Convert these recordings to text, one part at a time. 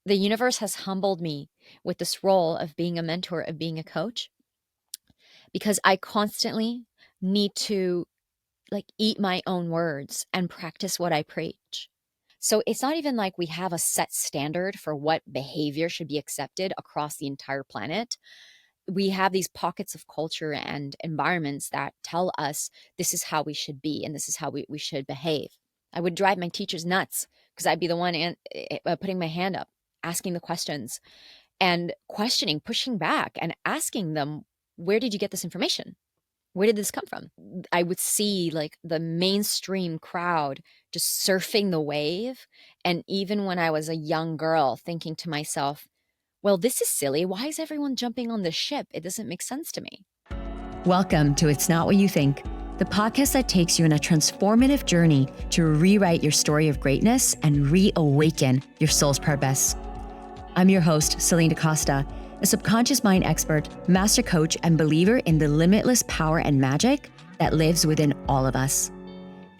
the universe has humbled me with this role of being a mentor, of being a coach, because I constantly need to like eat my own words and practice what I preach. So it's not even like we have a set standard for what behavior should be accepted across the entire planet. We have these pockets of culture and environments that tell us this is how we should be and this is how we should behave. I would drive my teachers nuts because I'd be the one putting my hand up, asking the questions and questioning, pushing back and asking them, where did you get this information? Where did this come from? I would see like the mainstream crowd just surfing the wave. And even when I was a young girl, thinking to myself, well, this is silly. Why is everyone jumping on this ship? It doesn't make sense to me. Welcome to It's Not What You Think, the podcast that takes you on a transformative journey to rewrite your story of greatness and reawaken your soul's purpose. I'm your host, Celine DaCosta, a subconscious mind expert, master coach, and believer in the limitless power and magic that lives within all of us.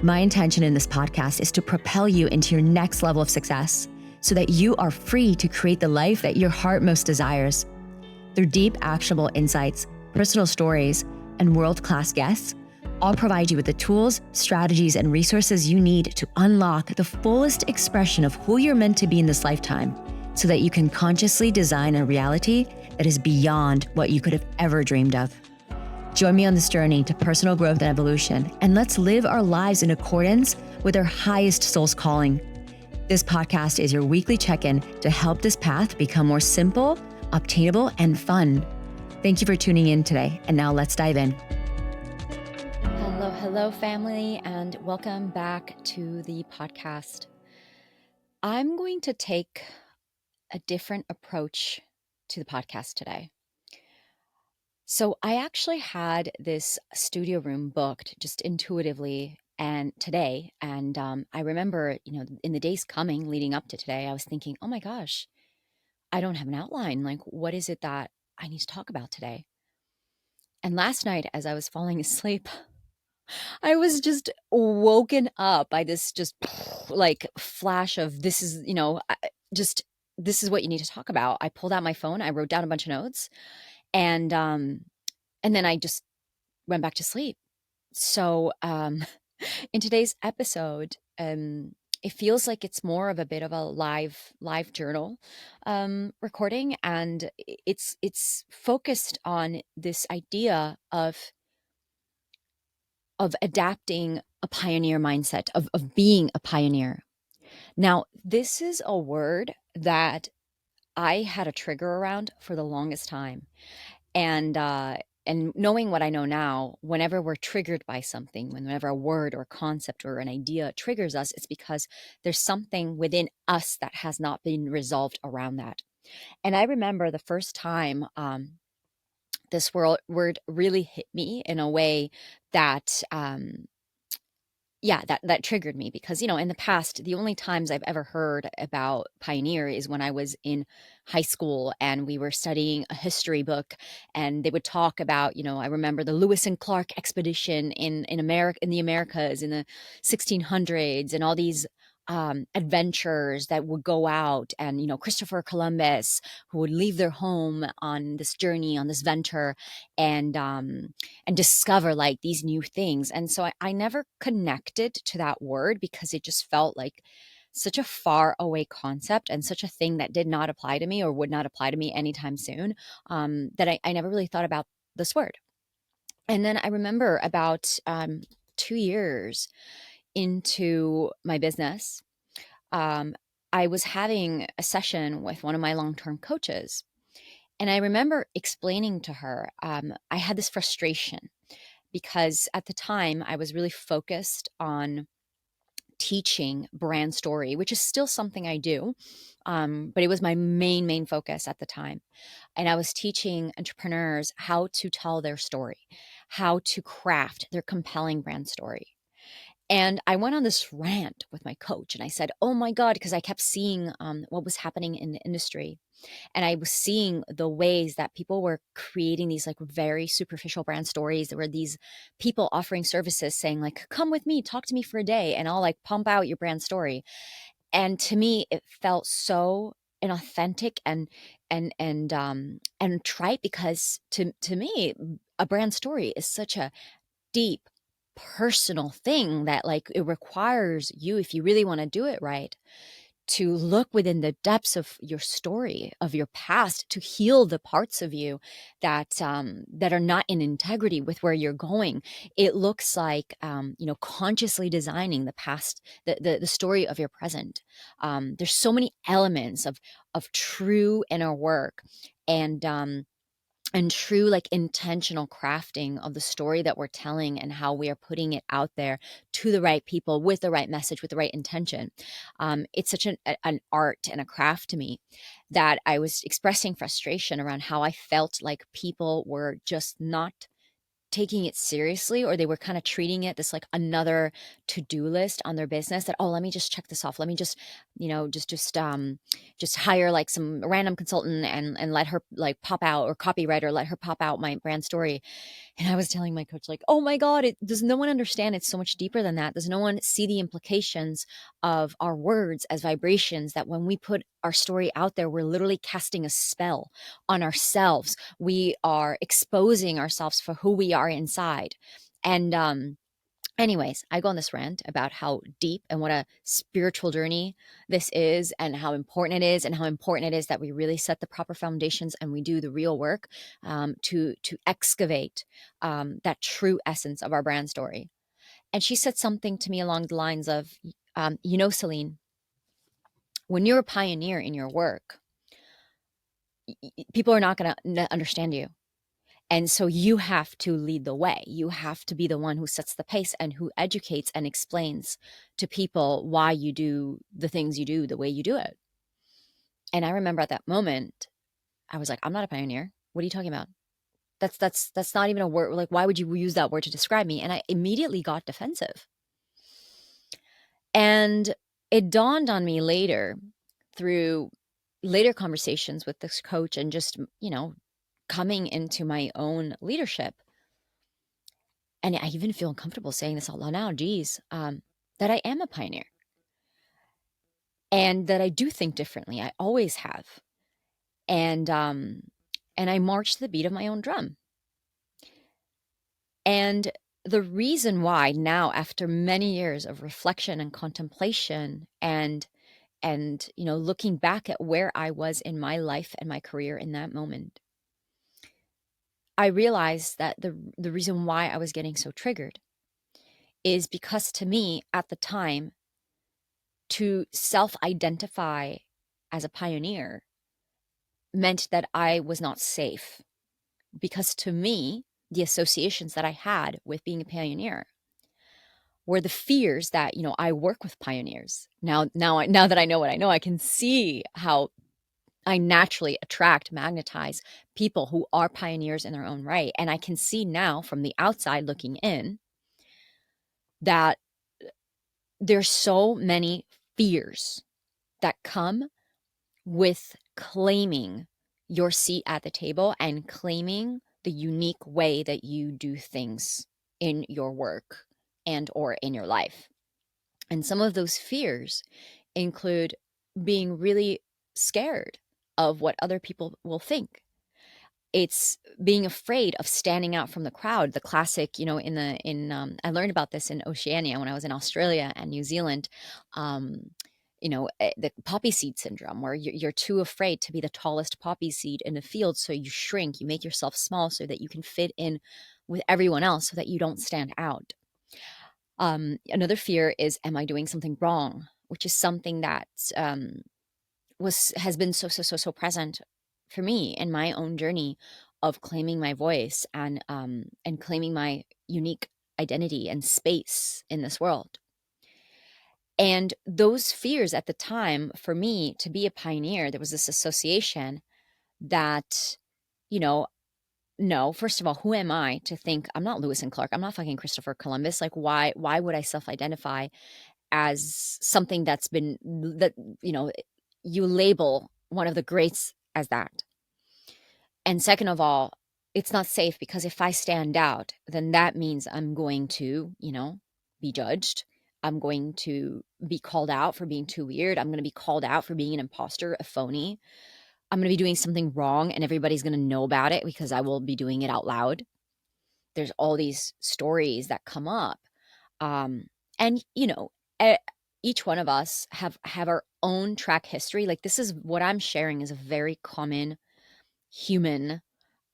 My intention in this podcast is to propel you into your next level of success so that you are free to create the life that your heart most desires. Through deep, actionable insights, personal stories, and world-class guests, I'll provide you with the tools, strategies, and resources you need to unlock the fullest expression of who you're meant to be in this lifetime so that you can consciously design a reality that is beyond what you could have ever dreamed of. Join me on this journey to personal growth and evolution, and let's live our lives in accordance with our highest soul's calling. This podcast is your weekly check-in to help this path become more simple, obtainable, and fun. Thank you for tuning in today, and now let's dive in. Hello, family, and welcome back to the podcast. I'm going to take a different approach to the podcast today. So I actually had this studio room booked just intuitively and today. And I remember, in the days coming leading up to today, I was thinking, oh my gosh, I don't have an outline. Like, what is it that I need to talk about today? And last night, as I was falling asleep, I was just woken up by this just like flash of this is, just this is what you need to talk about. I pulled out my phone, I wrote down a bunch of notes, and then I just went back to sleep. So in today's episode, it feels like it's more of a bit of a live journal recording, and it's focused on this idea of adapting a pioneer mindset, of being a pioneer. Now, this is a word that I had a trigger around for the longest time. And knowing what I know now, whenever we're triggered by something, whenever a word or concept or an idea triggers us, it's because there's something within us that has not been resolved around that. And I remember the first time this word really hit me in a way that that triggered me because, in the past, the only times I've ever heard about pioneer is when I was in high school and we were studying a history book, and they would talk about, I remember the Lewis and Clark expedition in America, in the Americas in the 1600s, and all these adventurers that would go out, and, Christopher Columbus, who would leave their home on this journey, on this venture, and discover like these new things. And so I never connected to that word because it just felt like such a far away concept and such a thing that did not apply to me or would not apply to me anytime soon, that I never really thought about this word. And then I remember about 2 years into my business, um, I was having a session with one of my long-term coaches. And I remember explaining to her, I had this frustration because at the time I was really focused on teaching brand story, which is still something I do. But it was my main focus at the time. And I was teaching entrepreneurs how to tell their story, how to craft their compelling brand story. And I went on this rant with my coach and I said, oh my God, because I kept seeing what was happening in the industry. And I was seeing the ways that people were creating these like very superficial brand stories. There were these people offering services saying like, come with me, talk to me for a day, and I'll like pump out your brand story. And to me, it felt so and authentic and trite, because to me, a brand story is such a deep personal thing that, like, it requires you, if you really want to do it right, to look within the depths of your story, of your past, to heal the parts of you that are not in integrity with where you're going. It looks like, consciously designing the past, the story of your present. There's so many elements of true inner work, and true, like, intentional crafting of the story that we're telling, and how we are putting it out there to the right people, with the right message, with the right intention. It's such an art and a craft to me, that I was expressing frustration around how I felt like people were just not taking it seriously, or they were kind of treating it this like another to-do list on their business, that, oh, let me just check this off, let me just, just hire like some random consultant, and let her like pop out, or copywriter, let her pop out my brand story. And I was telling my coach, like, oh my God, does no one understand it's so much deeper than that? Does no one see the implications of our words as vibrations, that when we put our story out there, we're literally casting a spell on ourselves. We are exposing ourselves for who we are inside. And anyways, I go on this rant about how deep and what a spiritual journey this is, and how important it is, and how important it is that we really set the proper foundations, and we do the real work, to excavate that true essence of our brand story. And she said something to me along the lines of, Celine, when you're a pioneer in your work, people are not going to understand you. And so you have to lead the way. You have to be the one who sets the pace, and who educates and explains to people why you do the things you do the way you do it. And I remember at that moment, I was like, I'm not a pioneer. What are you talking about? That's not even a word. Like, why would you use that word to describe me? And I immediately got defensive. And it dawned on me later, through later conversations with this coach, and just, coming into my own leadership, and I even feel uncomfortable saying this out loud now, geez, that I am a pioneer, and that I do think differently. I always have. And I march to the beat of my own drum. And the reason why now, after many years of reflection and contemplation, and looking back at where I was in my life and my career in that moment, I realized that the reason why I was getting so triggered is because, to me at the time, to self-identify as a pioneer meant that I was not safe, because to me, the associations that I had with being a pioneer were the fears that, I work with pioneers. Now that I know what I know, I can see how I naturally attract, magnetize people who are pioneers in their own right. And I can see now, from the outside looking in, that there's so many fears that come with claiming your seat at the table, and claiming the unique way that you do things in your work and or in your life. And some of those fears include being really scared of what other people will think. It's being afraid of standing out from the crowd. The classic, I learned about this in Oceania when I was in Australia and New Zealand. The poppy seed syndrome, where you're too afraid to be the tallest poppy seed in the field. So you shrink, you make yourself small so that you can fit in with everyone else, so that you don't stand out. Another fear is, am I doing something wrong? Which is something that has been so present for me in my own journey of claiming my voice, and claiming my unique identity and space in this world. And those fears at the time, for me to be a pioneer, there was this association that, no, first of all, who am I to think I'm not Lewis and Clark? I'm not fucking Christopher Columbus. Like, why would I self-identify as something that, you label one of the greats as that? And second of all, it's not safe, because if I stand out, then that means I'm going to, be judged. I'm going to be called out for being too weird. I'm going to be called out for being an imposter, a phony. I'm going to be doing something wrong and everybody's going to know about it because I will be doing it out loud. There's all these stories that come up. Um, and e- each one of us have our own track history. Like, this is what I'm sharing is a very common human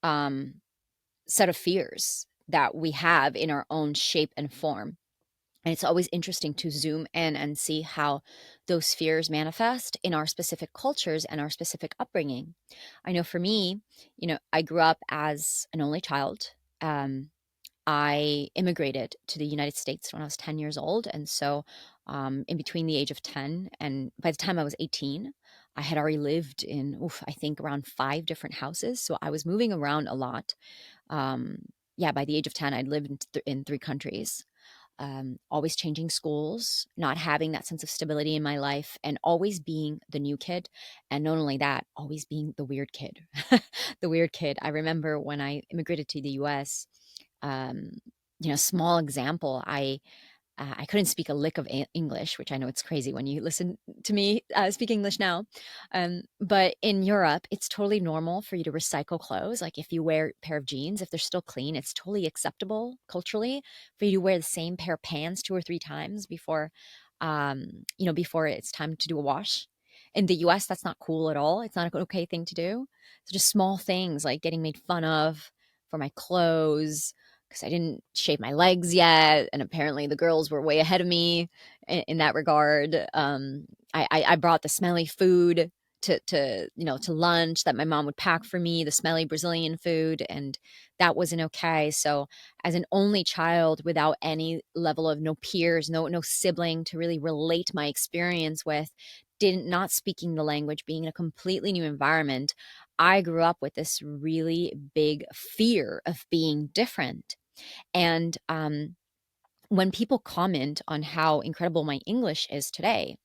um, set of fears that we have in our own shape and form. And it's always interesting to zoom in and see how those fears manifest in our specific cultures and our specific upbringing. I know for me, I grew up as an only child. Um, I immigrated to the United States when I was 10 years old. And so, in between the age of 10 and by the time I was 18, I had already lived in, I think, around five different houses. So I was moving around a lot. Um, yeah, by the age of 10, I'd lived in three countries, always changing schools, not having that sense of stability in my life, and always being the new kid. And not only that, always being the weird kid. The weird kid. I remember when I immigrated to the US, um, small example, I couldn't speak a lick of English, which I know it's crazy when you listen to me speak English now. But in Europe, it's totally normal for you to recycle clothes. Like, if you wear a pair of jeans, if they're still clean, it's totally acceptable culturally for you to wear the same pair of pants two or three times before it's time to do a wash. In the US, that's not cool at all. It's not an okay thing to do. So just small things like getting made fun of for my clothes, because I didn't shave my legs yet, and apparently the girls were way ahead of me in that regard. I brought the smelly food to lunch that my mom would pack for me, the smelly Brazilian food, and that wasn't okay. So, as an only child without any level of no peers, no sibling to really relate my experience with, didn't not speaking the language, being in a completely new environment, I grew up with this really big fear of being different. And when people comment on how incredible my English is today,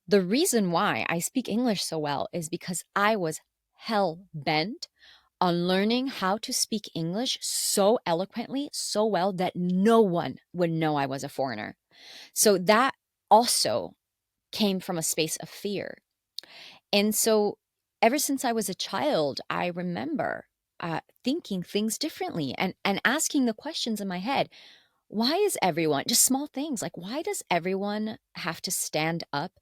the reason why I speak English so well is because I was hell bent on learning how to speak English so eloquently, so well that no one would know I was a foreigner. So that also came from a space of fear. And so, ever since I was a child, I remember thinking things differently and asking the questions in my head. Why is everyone, just small things, like, why does everyone have to stand up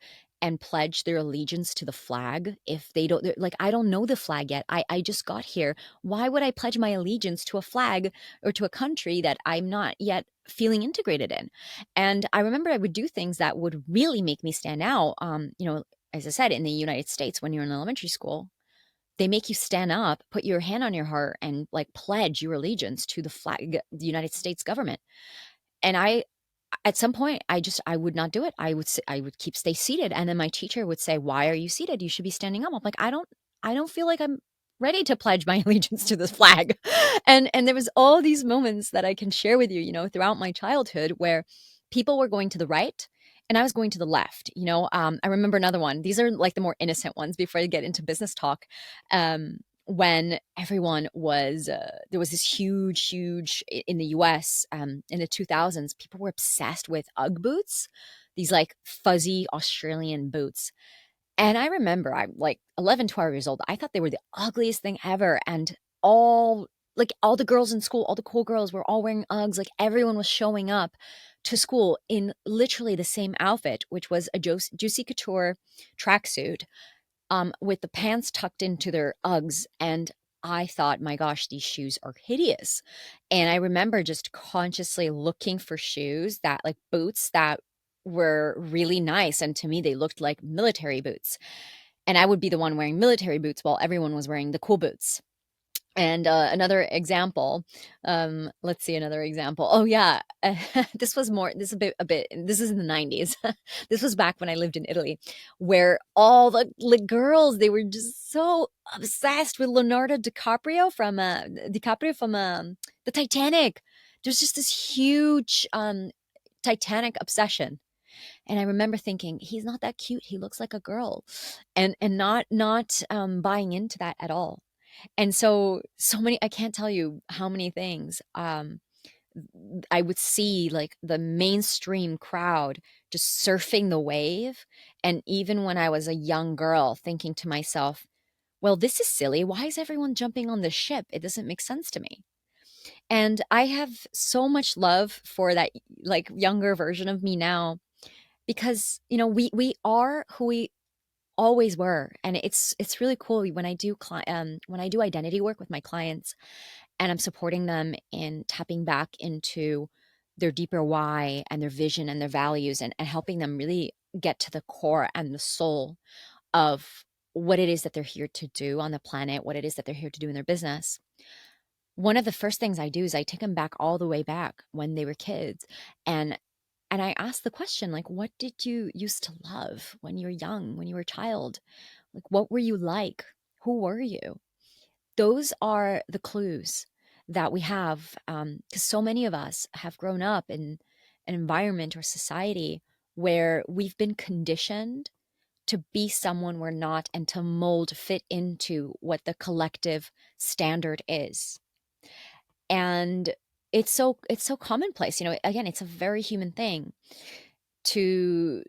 and pledge their allegiance to the flag if they don't, like, I don't know the flag yet. I just got here. Why would I pledge my allegiance to a flag or to a country that I'm not yet feeling integrated in? And I remember I would do things that would really make me stand out. As I said, in the United States, when you're in elementary school, they make you stand up, put your hand on your heart, and like pledge your allegiance to the flag, the United States government. And at some point, I would not do it. I would stay seated, and then my teacher would say, "Why are you seated? You should be standing up." I'm like, I don't feel like I'm ready to pledge my allegiance to this flag." And there was all these moments that I can share with you, throughout my childhood, where people were going to the right and I was going to the left. I remember another one. These are like the more innocent ones before I get into business talk. When everyone was there was this huge in the US, in the 2000s, people were obsessed with UGG boots, these like fuzzy Australian boots. And I remember I'm like 11, 12 years old. I thought they were the ugliest thing ever. And all all the girls in school, all the cool girls were all wearing Uggs. Like, everyone was showing up to school in literally the same outfit, which was a Juicy Couture tracksuit, with the pants tucked into their Uggs. And I thought, my gosh, these shoes are hideous. And I remember just consciously looking for shoes that, like, boots that were really nice. And to me, they looked like military boots. And I would be the one wearing military boots while everyone was wearing the cool boots. And another example, let's see, another example. Oh yeah, this was more. This is a bit. This is in the 90s. This was back when I lived in Italy, where all the girls, they were just so obsessed with Leonardo DiCaprio from the Titanic. There's just this huge Titanic obsession. And I remember thinking, he's not that cute. He looks like a girl, and not buying into that at all. And so many, I can't tell you how many things. I would see like the mainstream crowd just surfing the wave. And even when I was a young girl, thinking to myself, well, this is silly. Why is everyone jumping on this ship? It doesn't make sense to me. And I have so much love for that like younger version of me now, because we are who we always were. And it's really cool when I do when I do identity work with my clients, and I'm supporting them in tapping back into their deeper why and their vision and their values, and helping them really get to the core and the soul of what it is that they're here to do on the planet, what it is that they're here to do in their business. One of the first things I do is I take them back all the way back when they were kids, and I ask the question, like, what did you used to love when you were young, when you were a child? Like, what were you like? Who were you? Those are the clues that we have, because so many of us have grown up in an environment or society where we've been conditioned to be someone we're not, and to mold fit into what the collective standard is. And it's so commonplace, again, it's a very human thing to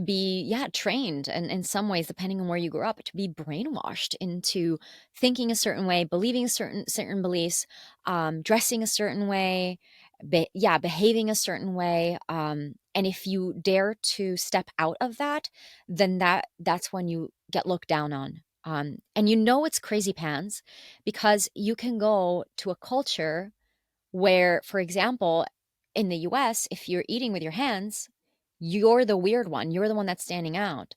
be, yeah, trained, and in some ways, depending on where you grew up, to be brainwashed into thinking a certain way, believing a certain beliefs, dressing a certain way, yeah, behaving a certain way, and if you dare to step out of that, then that's when you get looked down on. And it's crazy pants, because you can go to a culture where, for example, in the US, if you're eating with your hands, you're the weird one. You're the one that's standing out.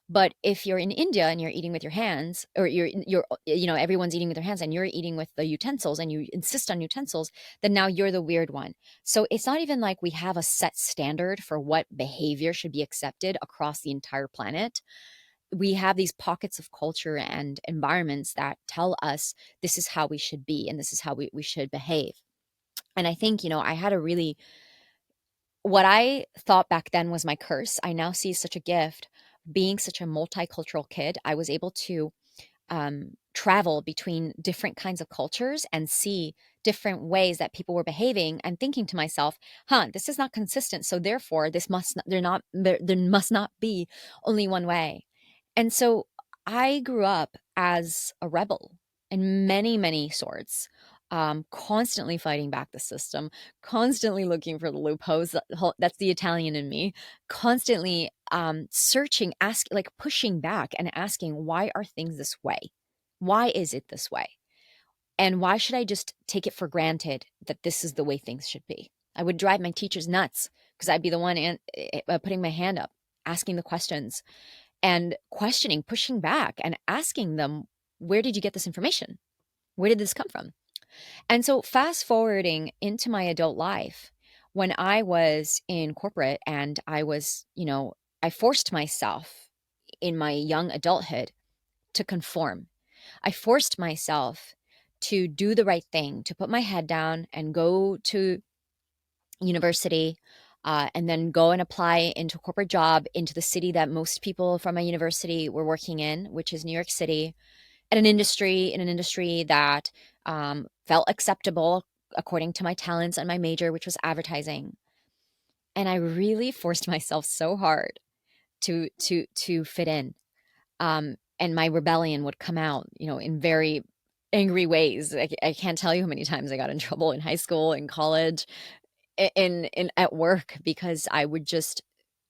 But if you're in India and you're eating with your hands, or everyone's eating with their hands and you're eating with the utensils, and you insist on utensils, then now you're the weird one. So it's not even like we have a set standard for what behavior should be accepted across the entire planet. We have these pockets of culture and environments that tell us this is how we should be and this is how we should behave. And I think, I had a really, what I thought back then was my curse, I now see as such a gift. Being such a multicultural kid, I was able to travel between different kinds of cultures and see different ways that people were behaving, and thinking to myself, this is not consistent. So therefore, this must not, there must not be only one way. And so I grew up as a rebel in many, many sorts, constantly fighting back the system, constantly looking for the loopholes. That's the Italian in me, constantly searching, like pushing back and asking, why are things this way? Why is it this way? And why should I just take it for granted that this is the way things should be? I would drive my teachers nuts, because I'd be the one putting my hand up, asking the questions, and questioning, pushing back, and asking them, where did you get this information? Where did this come from? And so, fast forwarding into my adult life, when I was in corporate and I forced myself in my young adulthood to conform. I forced myself to do the right thing, to put my head down and go to university, and then go and apply into a corporate job into the city that most people from my university were working in, which is New York City, at in an industry that felt acceptable according to my talents and my major, which was advertising. And I really forced myself so hard to fit in. And my rebellion would come out, in very angry ways. I can't tell you how many times I got in trouble in high school, in college, in at work, because I would just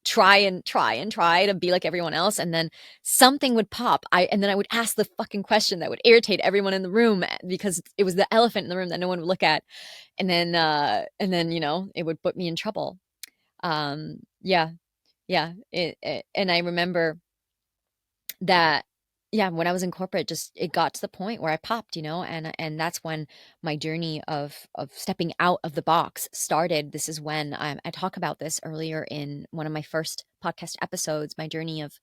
try and try and try to be like everyone else, and then something would pop. And then I would ask the fucking question that would irritate everyone in the room, because it was the elephant in the room that no one would look at. And then it would put me in trouble. Yeah, yeah. And I remember that, yeah, when I was in corporate, just it got to the point where I popped, and that's when my journey of stepping out of the box started. This is when I talk about this earlier in one of my first podcast episodes, my journey of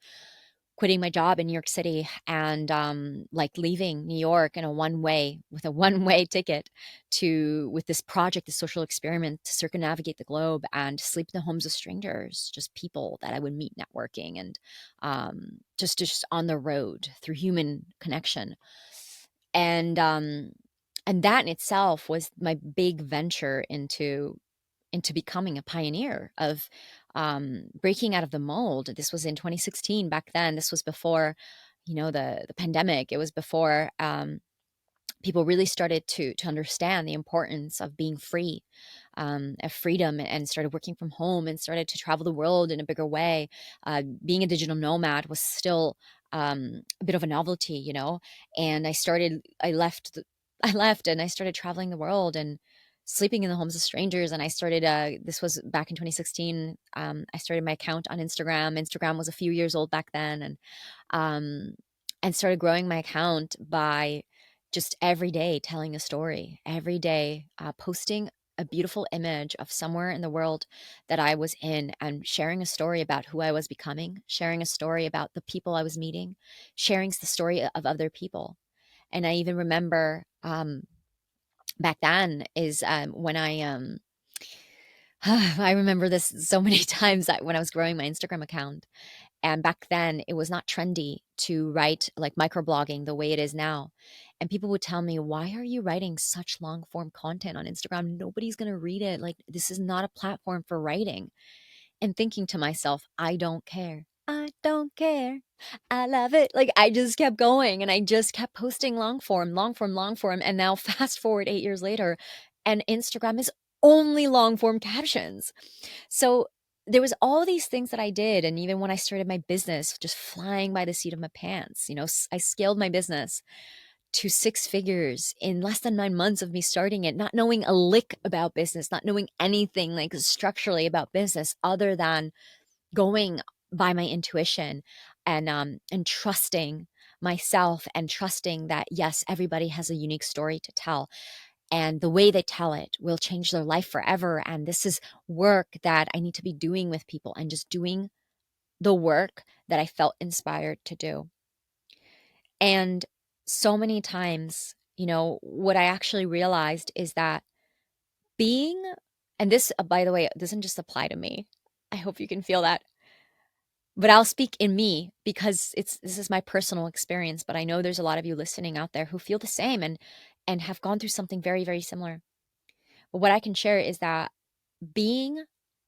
quitting my job in New York City, and like leaving New York in a one way ticket to with this project, this social experiment, to circumnavigate the globe and sleep in the homes of strangers, just people that I would meet networking, and just on the road through human connection. And And that in itself was my big venture into becoming a pioneer of breaking out of the mold. This was in 2016. Back then, this was before, the pandemic. It was before people really started to understand the importance of being free, of freedom, and started working from home and started to travel the world in a bigger way. Being a digital nomad was still a bit of a novelty, and I left and I started traveling the world and sleeping in the homes of strangers. And I started, this was back in 2016. I started my account on Instagram. Instagram was a few years old back then. Um, and started growing my account by just every day telling a story, every day posting a beautiful image of somewhere in the world that I was in, and sharing a story about who I was becoming, sharing a story about the people I was meeting, sharing the story of other people. And I even remember back then is when I remember this so many times that when I was growing my Instagram account. And back then, it was not trendy to write like microblogging the way it is now. And people would tell me, "Why are you writing such long form content on Instagram? Nobody's going to read it. Like, this is not a platform for writing." And thinking to myself, I don't care. I don't care. I love it. Like, I just kept going and I just kept posting long form, long form, long form. And now, fast forward 8 years later, and Instagram is only long form captions. So there was all these things that I did. And even when I started my business, just flying by the seat of my pants, I scaled my business to six figures in less than 9 months of me starting it, not knowing a lick about business, not knowing anything like structurally about business other than going by my intuition and trusting myself and trusting that yes, everybody has a unique story to tell, and the way they tell it will change their life forever. And this is work that I need to be doing with people, and just doing the work that I felt inspired to do. And so many times, what I actually realized is that being, and this, by the way, doesn't just apply to me. I hope you can feel that. But I'll speak in me because this is my personal experience, but I know there's a lot of you listening out there who feel the same and have gone through something very, very similar. But what I can share is that being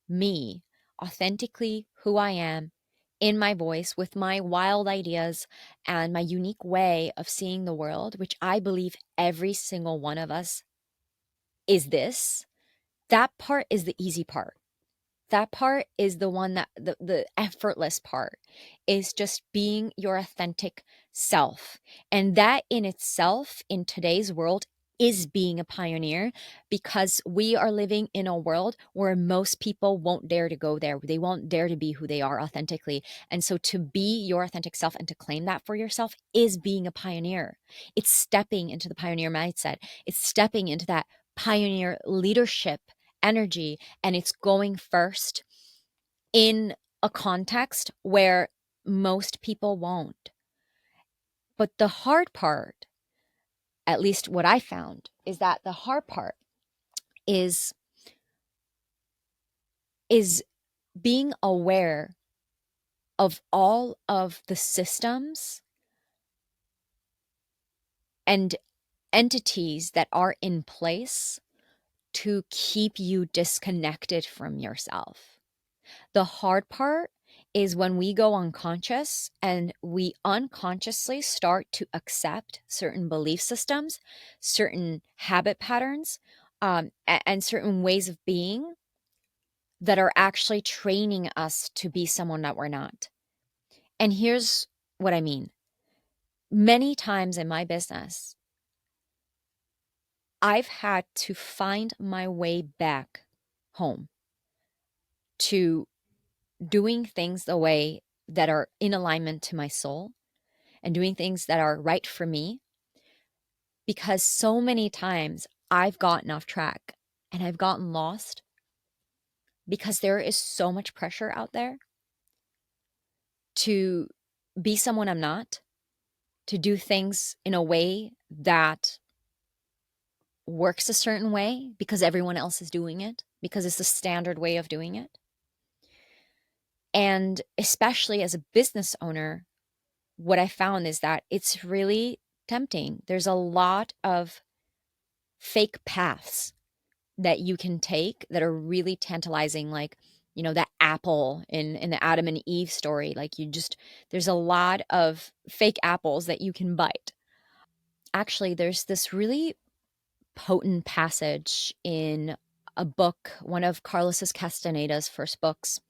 me, authentically who I am, in my voice, with my wild ideas and my unique way of seeing the world, which I believe every single one of us is this, that part is the easy part. That part is the one that the effortless part is just being your authentic self. And that in itself, in today's world, is being a pioneer, because we are living in a world where most people won't dare to go there. They won't dare to be who they are authentically. And so to be your authentic self and to claim that for yourself is being a pioneer. It's stepping into the pioneer mindset. It's stepping into that pioneer leadership energy, and it's going first in a context where most people won't. But the hard part, at least what I found, is that the hard part is is being aware of all of the systems and entities that are in place to keep you disconnected from yourself. The hard part is when we go unconscious and we unconsciously start to accept certain belief systems, certain habit patterns, and certain ways of being that are actually training us to be someone that we're not. And here's what I mean. Many times in my business, I've had to find my way back home to doing things the way that are in alignment to my soul and doing things that are right for me, because so many times I've gotten off track and I've gotten lost because there is so much pressure out there to be someone I'm not, to do things in a way that works a certain way because everyone else is doing it, because it's the standard way of doing it. And especially as a business owner, what I found is that it's really tempting. There's a lot of fake paths that you can take that are really tantalizing, like, that apple in the Adam and Eve story. Like, there's a lot of fake apples that you can bite. Actually, there's this really potent passage in a book, one of Carlos Castaneda's first books,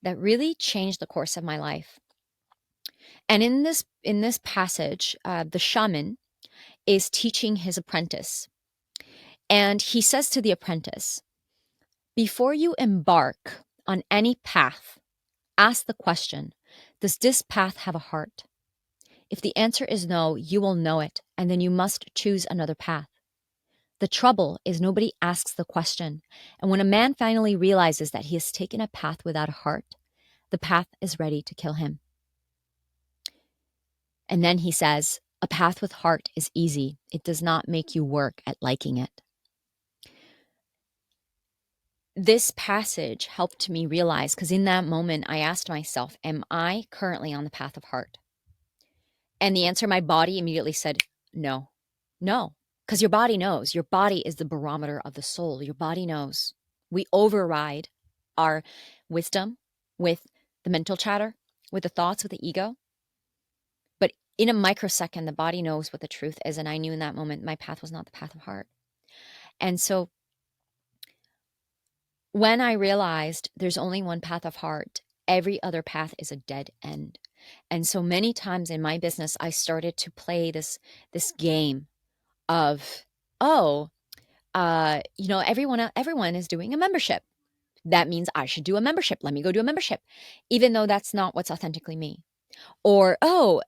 that really changed the course of my life. And in this passage, the shaman is teaching his apprentice, and he says to the apprentice, before you embark on any path, ask the question, does this path have a heart? If the answer is no, you will know it, and then you must choose another path. The trouble is nobody asks the question, and when a man finally realizes that he has taken a path without a heart, the path is ready to kill him. And then he says, a path with heart is easy. It does not make you work at liking it. This passage helped me realize, because in that moment, I asked myself, am I currently on the path of heart? And the answer, my body immediately said, no, no, because your body knows. Your body is the barometer of the soul. Your body knows. We override our wisdom with the mental chatter, with the thoughts, with the ego. But in a microsecond, the body knows what the truth is. And I knew in that moment my path was not the path of heart. And so when I realized there's only one path of heart, every other path is a dead end. And so many times in my business, I started to play this game of, oh, everyone is doing a membership. That means I should do a membership. Let me go do a membership, even though that's not what's authentically me. Or, oh,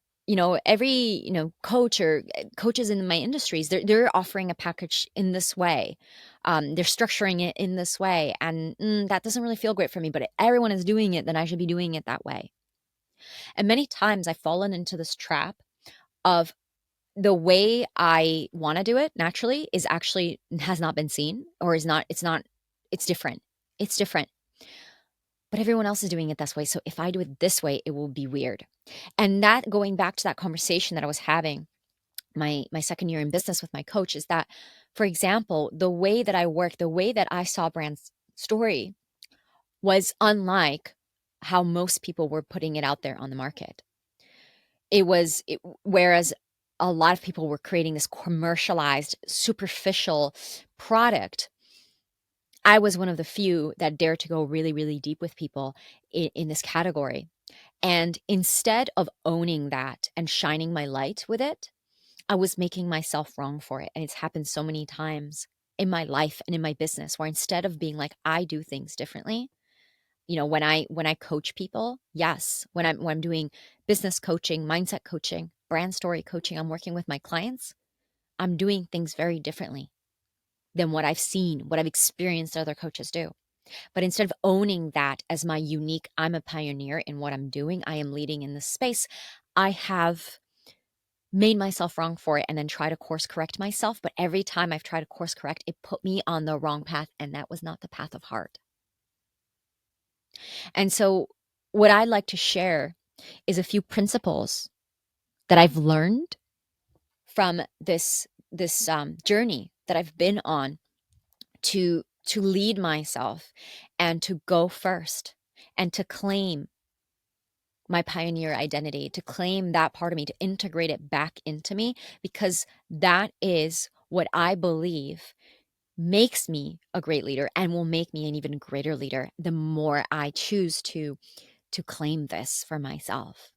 every coach or coaches in my industries, they're offering a package in this way. They're structuring it in this way, and that doesn't really feel great for me. But if everyone is doing it, then I should be doing it that way. And many times I've fallen into this trap of the way I want to do it naturally is actually has not been seen, or is not. It's different. It's different. But everyone else is doing it this way. So if I do it this way, it will be weird. And that, going back to that conversation that I was having my second year in business with my coach, is that, for example, the way that I work, the way that I saw brand's story was unlike how most people were putting it out there on the market. Whereas a lot of people were creating this commercialized, superficial product, I was one of the few that dared to go really, really deep with people in this category. And instead of owning that and shining my light with it, I was making myself wrong for it. And it's happened so many times in my life and in my business, where instead of being like, I do things differently, when I coach people, yes, when I'm doing business coaching, mindset coaching, brand story coaching, I'm working with my clients, I'm doing things very differently than what I've seen, what I've experienced other coaches do. But instead of owning that as my unique, I'm a pioneer in what I'm doing, I am leading in this space, I have made myself wrong for it and then try to course correct myself. But every time I've tried to course correct, it put me on the wrong path. And that was not the path of heart. And so what I'd like to share is a few principles that I've learned from this journey that I've been on to lead myself and to go first and to claim my pioneer identity, to claim that part of me, to integrate it back into me, because that is what I believe makes me a great leader and will make me an even greater leader the more I choose to claim this for myself.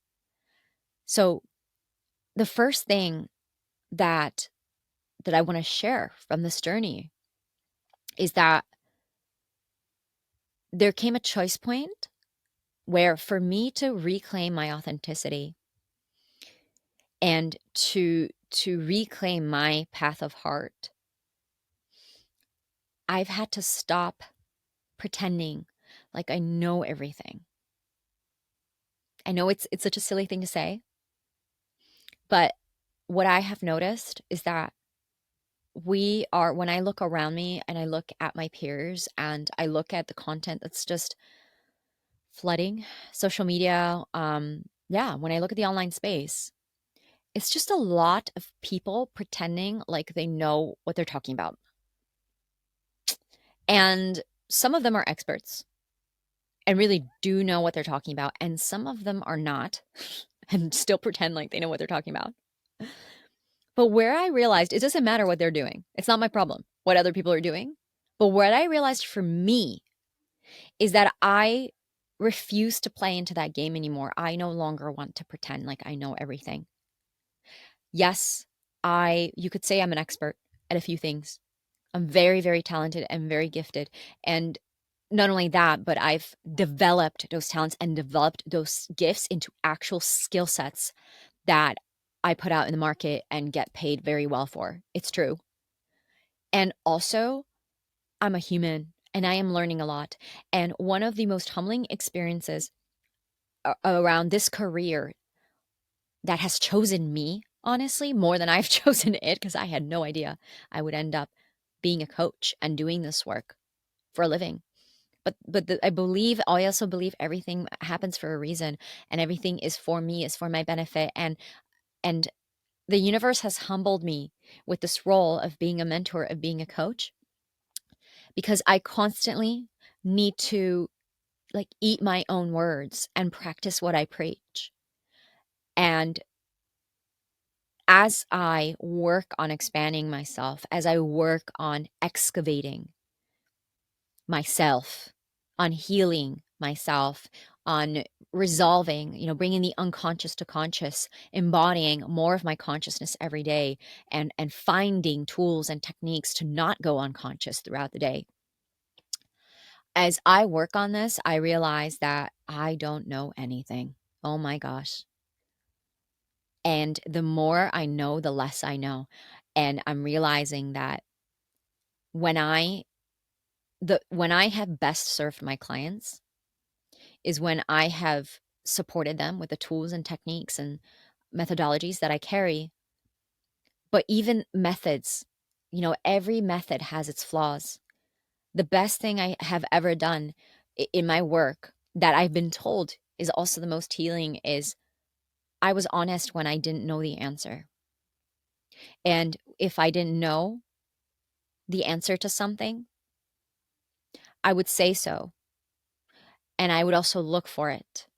So the first thing that I want to share from this journey is that there came a choice point where, for me to reclaim my authenticity and to reclaim my path of heart, I've had to stop pretending like I know everything. I know it's such a silly thing to say, but what I have noticed is that when I look around me and I look at my peers and I look at the content that's just flooding social media, yeah, when I look at the online space, It's just a lot of people pretending like they know what they're talking about. And some of them are experts and really do know what they're talking about, and some of them are not and still pretend like they know what they're talking about. But where I realized it doesn't matter what they're doing. It's not my problem what other people are doing. But what I realized for me is that I refuse to play into that game anymore. I no longer want to pretend like I know everything. Yes, you could say I'm an expert at a few things. I'm very, very talented and very gifted. And not only that, but I've developed those talents and developed those gifts into actual skill sets that I put out in the market and get paid very well for. It's true. And also, I'm a human and I am learning a lot. And one of the most humbling experiences around this career that has chosen me, honestly, more than I've chosen it, because I had no idea I would end up being a coach and doing this work for a living. I also believe everything happens for a reason, and everything is for me, is for my benefit. And the universe has humbled me with this role of being a mentor, of being a coach, because I constantly need to like eat my own words and practice what I preach. And as I work on expanding myself, as I work on excavating myself, on healing myself, on resolving, bringing the unconscious to conscious, embodying more of my consciousness every day, and finding tools and techniques to not go unconscious throughout the day. As I work on this, I realize that I don't know anything. Oh my gosh. And the more I know, the less I know. And I'm realizing that when I when I have best served my clients is when I have supported them with the tools and techniques and methodologies that I carry. But even methods, every method has its flaws. The best thing I have ever done in my work that I've been told is also the most healing is I was honest when I didn't know the answer. And if I didn't know the answer to something, I would say so. And I would also look for it.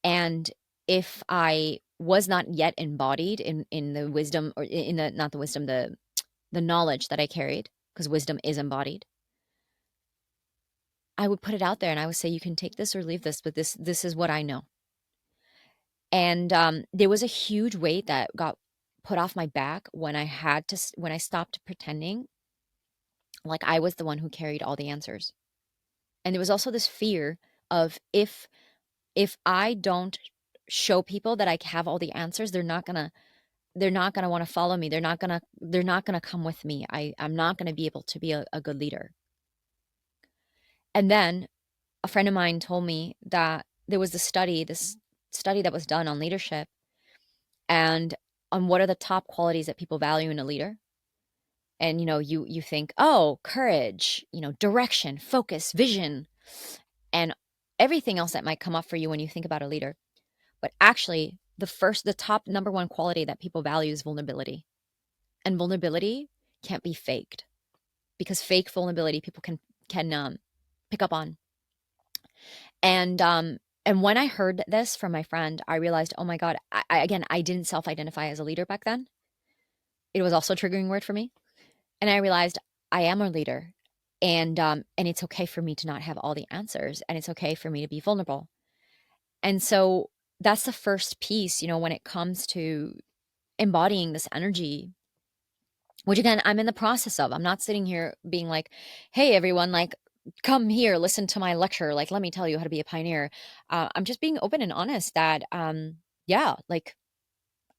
And if I was not yet embodied in the wisdom, or in the not the wisdom, the knowledge that I carried, because wisdom is embodied, I would put it out there and I would say, you can take this or leave this, but this is what I know. And there was a huge weight that got put off my back when when I stopped pretending like I was the one who carried all the answers. And there was also this fear of if I don't show people that I have all the answers, they're not gonna want to follow me. They're not gonna come with me. I'm not gonna be able to be a good leader. And then a friend of mine told me that there was this study that was done on leadership and on what are the top qualities that people value in a leader. And you think, oh, courage, direction, focus, vision, and everything else that might come up for you when you think about a leader. But actually, the top number one quality that people value is vulnerability. And vulnerability can't be faked, because fake vulnerability people can pick up on. And when I heard this from my friend, I realized, oh my God, I didn't self-identify as a leader back then. It was also a triggering word for me. And I realized I am a leader, and it's okay for me to not have all the answers, and it's okay for me to be vulnerable. And so that's the first piece, when it comes to embodying this energy, which again, I'm in the process of. I'm not sitting here being like, hey, everyone, like, come here, listen to my lecture. Like, let me tell you how to be a pioneer. I'm just being open and honest that, yeah, like,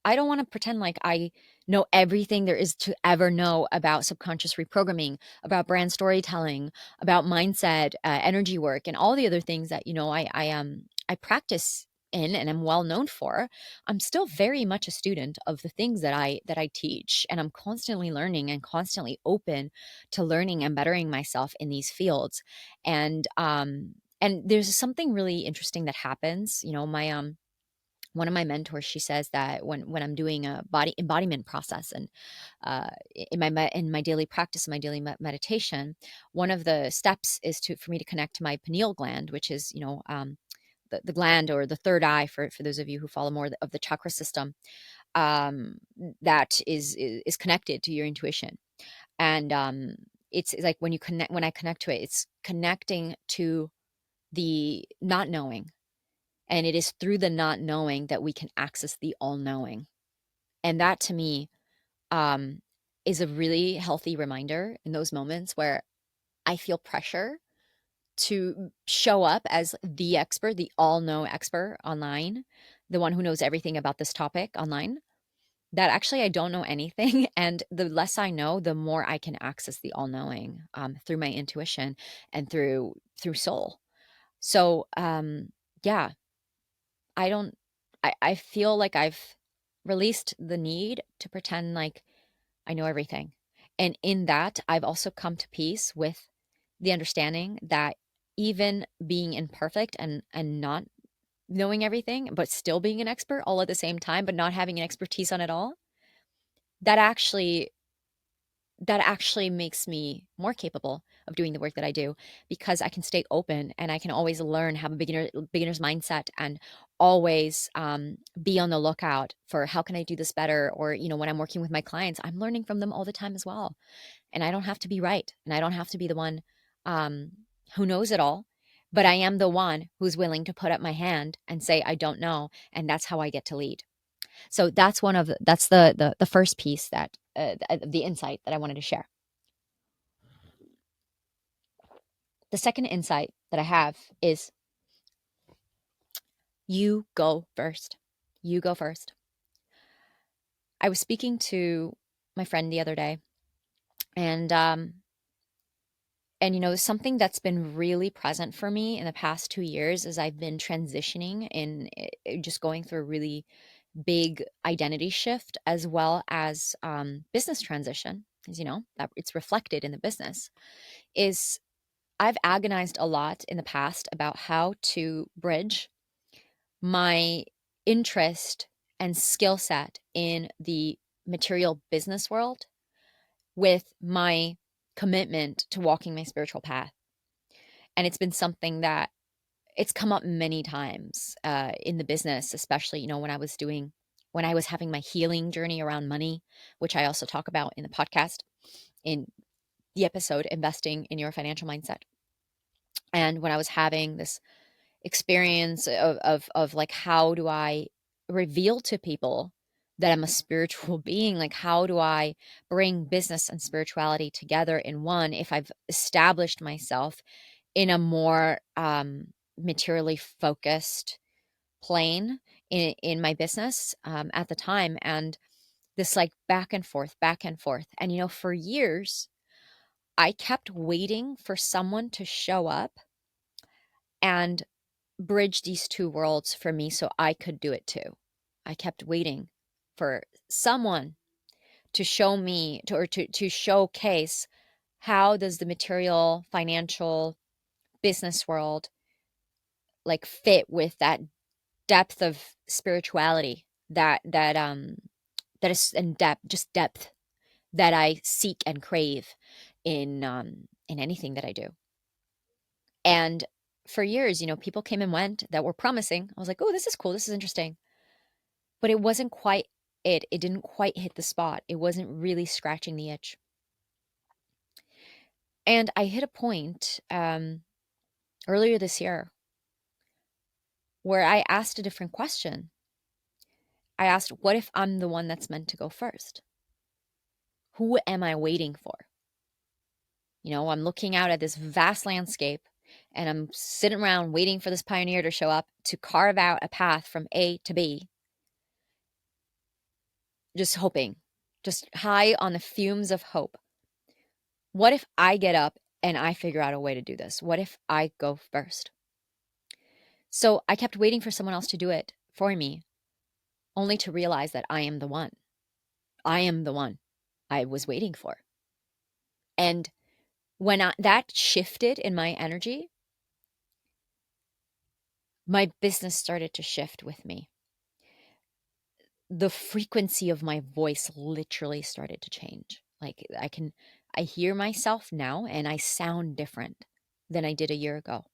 I don't want to pretend like I know everything there is to ever know about subconscious reprogramming, about brand storytelling, about mindset, energy work, and all the other things that I practice in and am well known for. I'm still very much a student of the things that I teach, and I'm constantly learning and constantly open to learning and bettering myself in these fields. And there's something really interesting that happens. My one of my mentors, she says that when I'm doing a body embodiment process, and in my daily practice, my daily meditation, one of the steps is to for me to connect to my pineal gland, which is, the gland, or the third eye, for those of you who follow more of the chakra system, um, that is connected to your intuition. And it's like when I connect to it, it's connecting to the not knowing, and it is through the not knowing that we can access the all knowing. And that, to me, um, is a really healthy reminder in those moments where I feel pressure to show up as the expert, the all know expert online, the one who knows everything about this topic online. That actually I don't know anything. And the less I know, the more I can access the all knowing, through my intuition and through soul. So, yeah, I don't I feel like I've released the need to pretend like I know everything. And in that, I've also come to peace with the understanding that even being imperfect and not knowing everything, but still being an expert all at the same time, but not having an expertise on it all, that actually that actually makes me more capable of doing the work that I do, because I can stay open and I can always learn, have a beginner's mindset, and always be on the lookout for how can I do this better. Or, when I'm working with my clients, I'm learning from them all the time as well. And I don't have to be right, and I don't have to be the one um, who knows it all, but I am the one who's willing to put up my hand and say I don't know, and that's how I get to lead. So that's the first piece, that the insight that I wanted to share. The second insight that I have is, you go first. You go first. I was speaking to my friend the other day, and something that's been really present for me in the past 2 years as I've been transitioning in, just going through a really big identity shift, as well as business transition, as you know, that it's reflected in the business, is I've agonized a lot in the past about how to bridge my interest and skill set in the material business world with my commitment to walking my spiritual path. And it's been something that it's come up many times in the business, especially, when I was having my healing journey around money, which I also talk about in the podcast, in the episode, Investing in Your Financial Mindset. And when I was having this experience of like, how do I reveal to people that I'm a spiritual being? Like, how do I bring business and spirituality together in one, if I've established myself in a more materially focused plane in my business at the time? And this, like, back and forth, back and forth. And, for years, I kept waiting for someone to show up and bridge these two worlds for me so I could do it too. I kept waiting for someone to show me to showcase, how does the material, financial, business world, like, fit with that depth of spirituality, that is, and depth that I seek and crave in anything that I do. And for years, people came and went that were promising. I was like, oh, this is cool, this is interesting. But it wasn't quite it didn't quite hit the spot. It wasn't really scratching the itch. And I hit a point earlier this year where I asked a different question. I asked, what if I'm the one that's meant to go first? Who am I waiting for? I'm looking out at this vast landscape, and I'm sitting around waiting for this pioneer to show up to carve out a path from A to B, just hoping, just high on the fumes of hope. What if I get up and I figure out a way to do this? What if I go first? So I kept waiting for someone else to do it for me, only to realize that I am the one. I am the one I was waiting for. And when that shifted in my energy, my business started to shift with me. the frequency of my voice literally started to change. Like I hear myself now and I sound different than I did a year ago.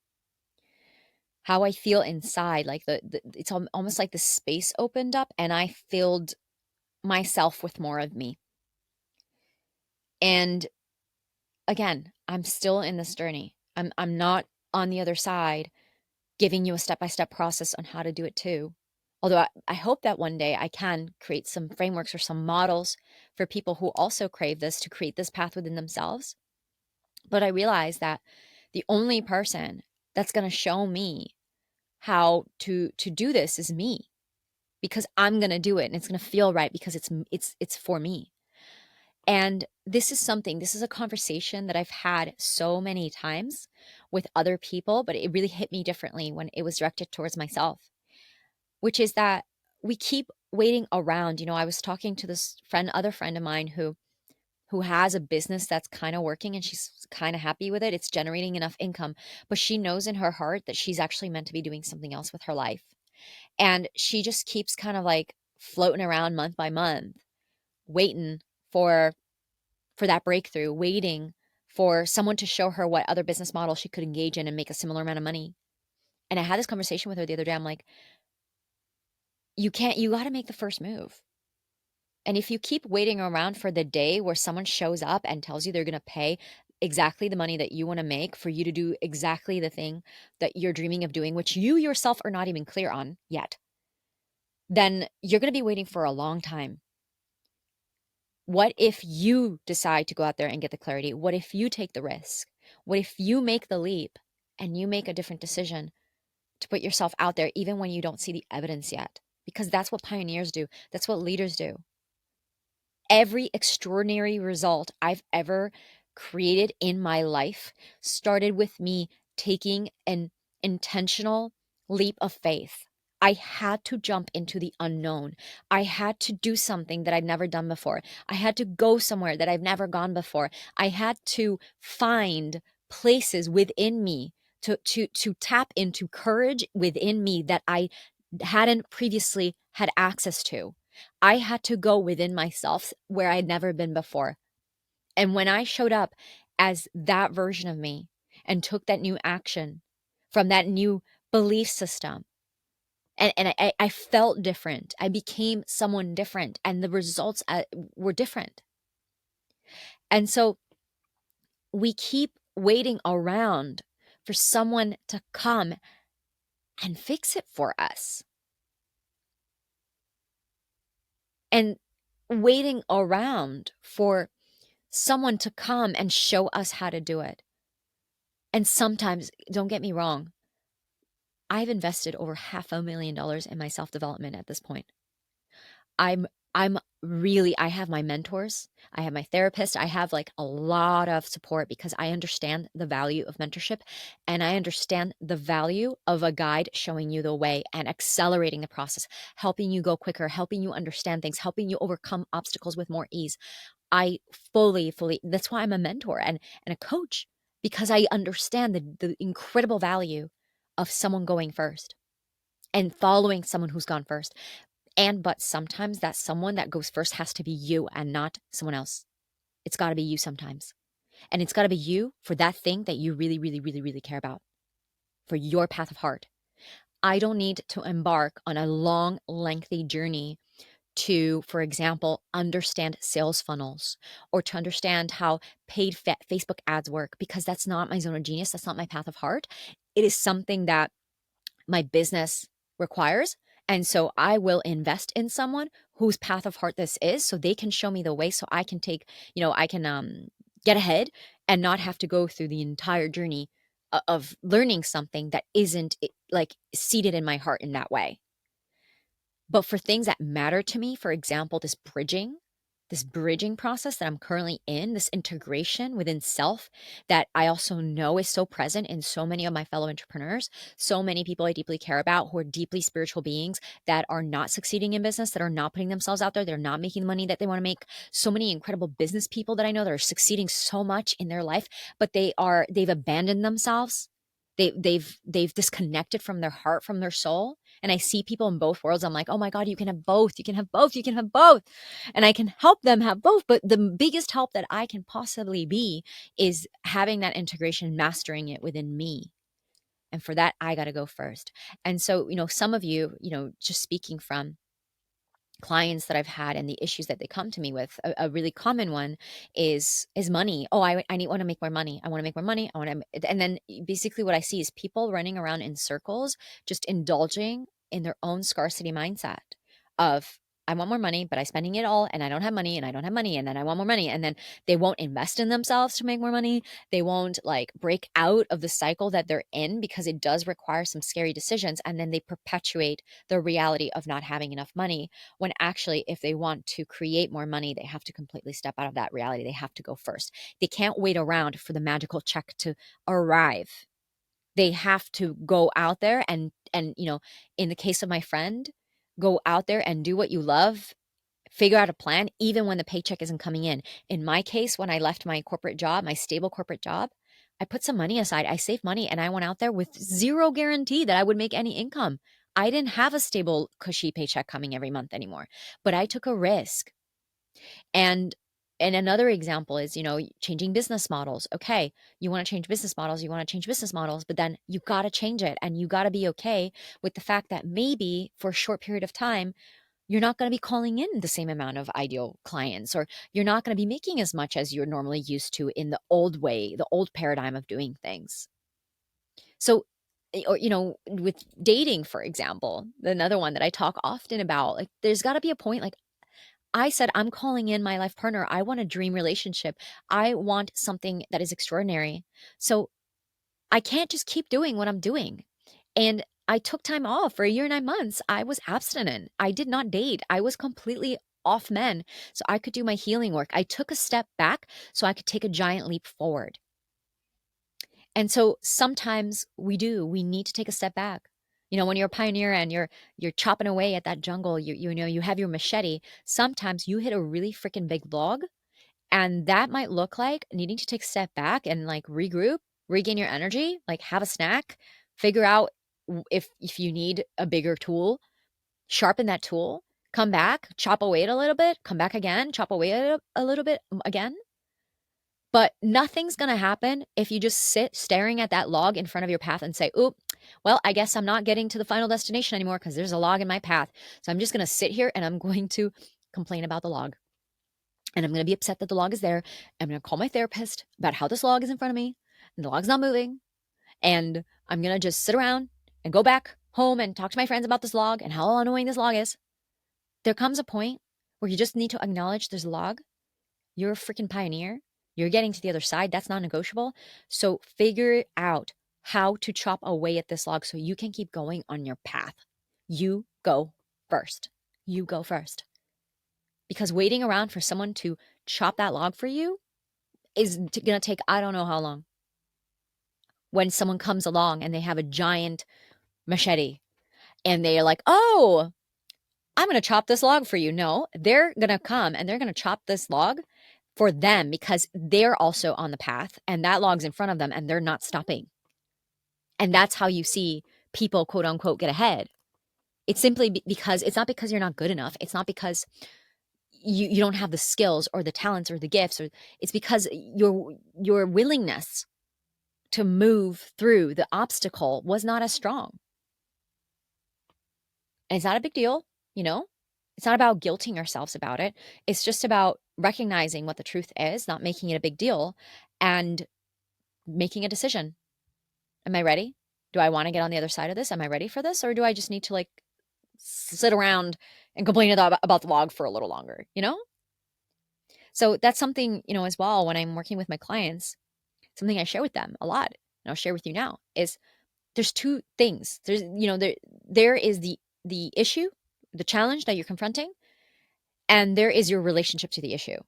How I feel inside, like it's almost like the space opened up and I filled myself with more of me. And again, I'm still in this journey. I'm not on the other side giving you a step-by-step process on how to do it too. Although I hope that one day I can create some frameworks or some models for people who also crave this to create this path within themselves. But I realize that the only person that's going to show me how to do this is me, because I'm going to do it and it's going to feel right because it's for me. And this is a conversation that I've had so many times with other people, but it really hit me differently when it was directed towards myself, which is that we keep waiting around. I was talking to this other friend of mine who has a business that's kind of working and she's kind of happy with it. It's generating enough income, but she knows in her heart that she's actually meant to be doing something else with her life. And she just keeps kind of like floating around month by month, waiting for that breakthrough, waiting for someone to show her what other business model she could engage in and make a similar amount of money. And I had this conversation with her the other day. I'm like, you got to make the first move. And if you keep waiting around for the day where someone shows up and tells you they're going to pay exactly the money that you want to make for you to do exactly the thing that you're dreaming of doing, which you yourself are not even clear on yet, then you're going to be waiting for a long time. What if you decide to go out there and get the clarity? What if you take the risk? What if you make the leap and you make a different decision to put yourself out there even when you don't see the evidence yet? Because that's what pioneers do. That's what leaders do. Every extraordinary result I've ever created in my life started with me taking an intentional leap of faith. I had to jump into the unknown. I had to do something that I'd never done before. I had to go somewhere that I've never gone before. I had to find places within me to tap into courage within me that I hadn't previously had access to. I had to go within myself where I'd never been before. And when I showed up as that version of me and took that new action from that new belief system, and I felt different. I became someone different, and the results were different. And so we keep waiting around for someone to come and fix it for us. And waiting around for someone to come and show us how to do it. And sometimes, don't get me wrong, I've invested over $500,000 in my self-development at this point. I'm really, I have my mentors, I have my therapist, I have like a lot of support because I understand the value of mentorship and I understand the value of a guide showing you the way and accelerating the process, helping you go quicker, helping you understand things, helping you overcome obstacles with more ease. I fully, that's why I'm a mentor and a coach, because I understand the incredible value of someone going first and following someone who's gone first. But sometimes that someone that goes first has to be you and not someone else. It's got to be you sometimes. And it's got to be you for that thing that you really, really, really, really care about, for your path of heart. I don't need to embark on a long, lengthy journey to, for example, understand sales funnels or to understand how paid Facebook ads work, because that's not my zone of genius. That's not my path of heart. It is something that my business requires. And so I will invest in someone whose path of heart this is so they can show me the way so I can take, I can get ahead and not have to go through the entire journey of learning something that isn't like seated in my heart in that way. But for things that matter to me, for example, this bridging process that I'm currently in, this integration within self that I also know is so present in so many of my fellow entrepreneurs, so many people I deeply care about who are deeply spiritual beings that are not succeeding in business, that are not putting themselves out there, they're not making the money that they want to make. So many incredible business people that I know that are succeeding so much in their life, but they've abandoned themselves. They've disconnected from their heart, from their soul, and I see people in both worlds, I'm like, oh my God, you can have both. You can have both. You can have both. And I can help them have both. But the biggest help that I can possibly be is having that integration, mastering it within me. And for that, I got to go first. And so, some of you, just speaking from clients that I've had and the issues that they come to me with, a really common one is money. Oh, I need want to make more money. I want to make more money. I want to, and then basically what I see is people running around in circles, just indulging in their own scarcity mindset of I want more money, but I'm spending it all and I don't have money and I don't have money. And then I want more money. And then they won't invest in themselves to make more money. They won't like break out of the cycle that they're in because it does require some scary decisions. And then they perpetuate the reality of not having enough money when actually, if they want to create more money, they have to completely step out of that reality. They have to go first. They can't wait around for the magical check to arrive. They have to go out there and in the case of my friend, go out there and do what you love, figure out a plan even when the paycheck isn't coming in. In my case, when I left my corporate job, my stable corporate job, I put some money aside. I saved money and I went out there with zero guarantee that I would make any income. I didn't have a stable, cushy paycheck coming every month anymore, but I took a risk. And another example is, changing business models. Okay, you want to change business models, but then you got to change it and you got to be okay with the fact that maybe for a short period of time, you're not going to be calling in the same amount of ideal clients, or you're not going to be making as much as you're normally used to in the old way, the old paradigm of doing things. So, or, with dating, for example, another one that I talk often about, like, there's got to be a point, like, I said, I'm calling in my life partner. I want a dream relationship. I want something that is extraordinary. So I can't just keep doing what I'm doing. And I took time off for a year and 9 months. I was abstinent. I did not date. I was completely off men so I could do my healing work. I took a step back so I could take a giant leap forward. And so sometimes we need to take a step back. When you're a pioneer and you're chopping away at that jungle, you have your machete, sometimes you hit a really freaking big log, and that might look like needing to take a step back and like regroup, regain your energy, like have a snack, figure out if you need a bigger tool, sharpen that tool, come back, chop away it a little bit, come back again, chop away it a little bit again. But nothing's going to happen if you just sit staring at that log in front of your path and say, oop, well, I guess I'm not getting to the final destination anymore because there's a log in my path. So I'm just going to sit here and I'm going to complain about the log. And I'm going to be upset that the log is there. I'm going to call my therapist about how this log is in front of me and the log's not moving. And I'm going to just sit around and go back home and talk to my friends about this log and how annoying this log is. There comes a point where you just need to acknowledge there's a log. You're a freaking pioneer. You're getting to the other side. That's non negotiable. So figure out how to chop away at this log so you can keep going on your path. You go first. You go first. Because waiting around for someone to chop that log for you is going to take, I don't know how long. When someone comes along and they have a giant machete and they're like, oh, I'm going to chop this log for you. No, they're going to come and they're going to chop this log for them because they're also on the path and that log's in front of them and they're not stopping. And that's how you see people, quote unquote, get ahead. It's simply because it's not because you're not good enough. It's not because you don't have the skills or the talents or the gifts, or it's because your willingness to move through the obstacle was not as strong. And it's not a big deal, It's not about guilting ourselves about it. It's just about recognizing what the truth is, not making it a big deal, and making a decision. Am I ready? Do I want to get on the other side of this? Am I ready for this? Or do I just need to like sit around and complain about the log for a little longer, So that's something, as well, when I'm working with my clients, something I share with them a lot, and I'll share with you now, is there's two things. There's, there is the issue, the challenge that you're confronting, and there is your relationship to the issue.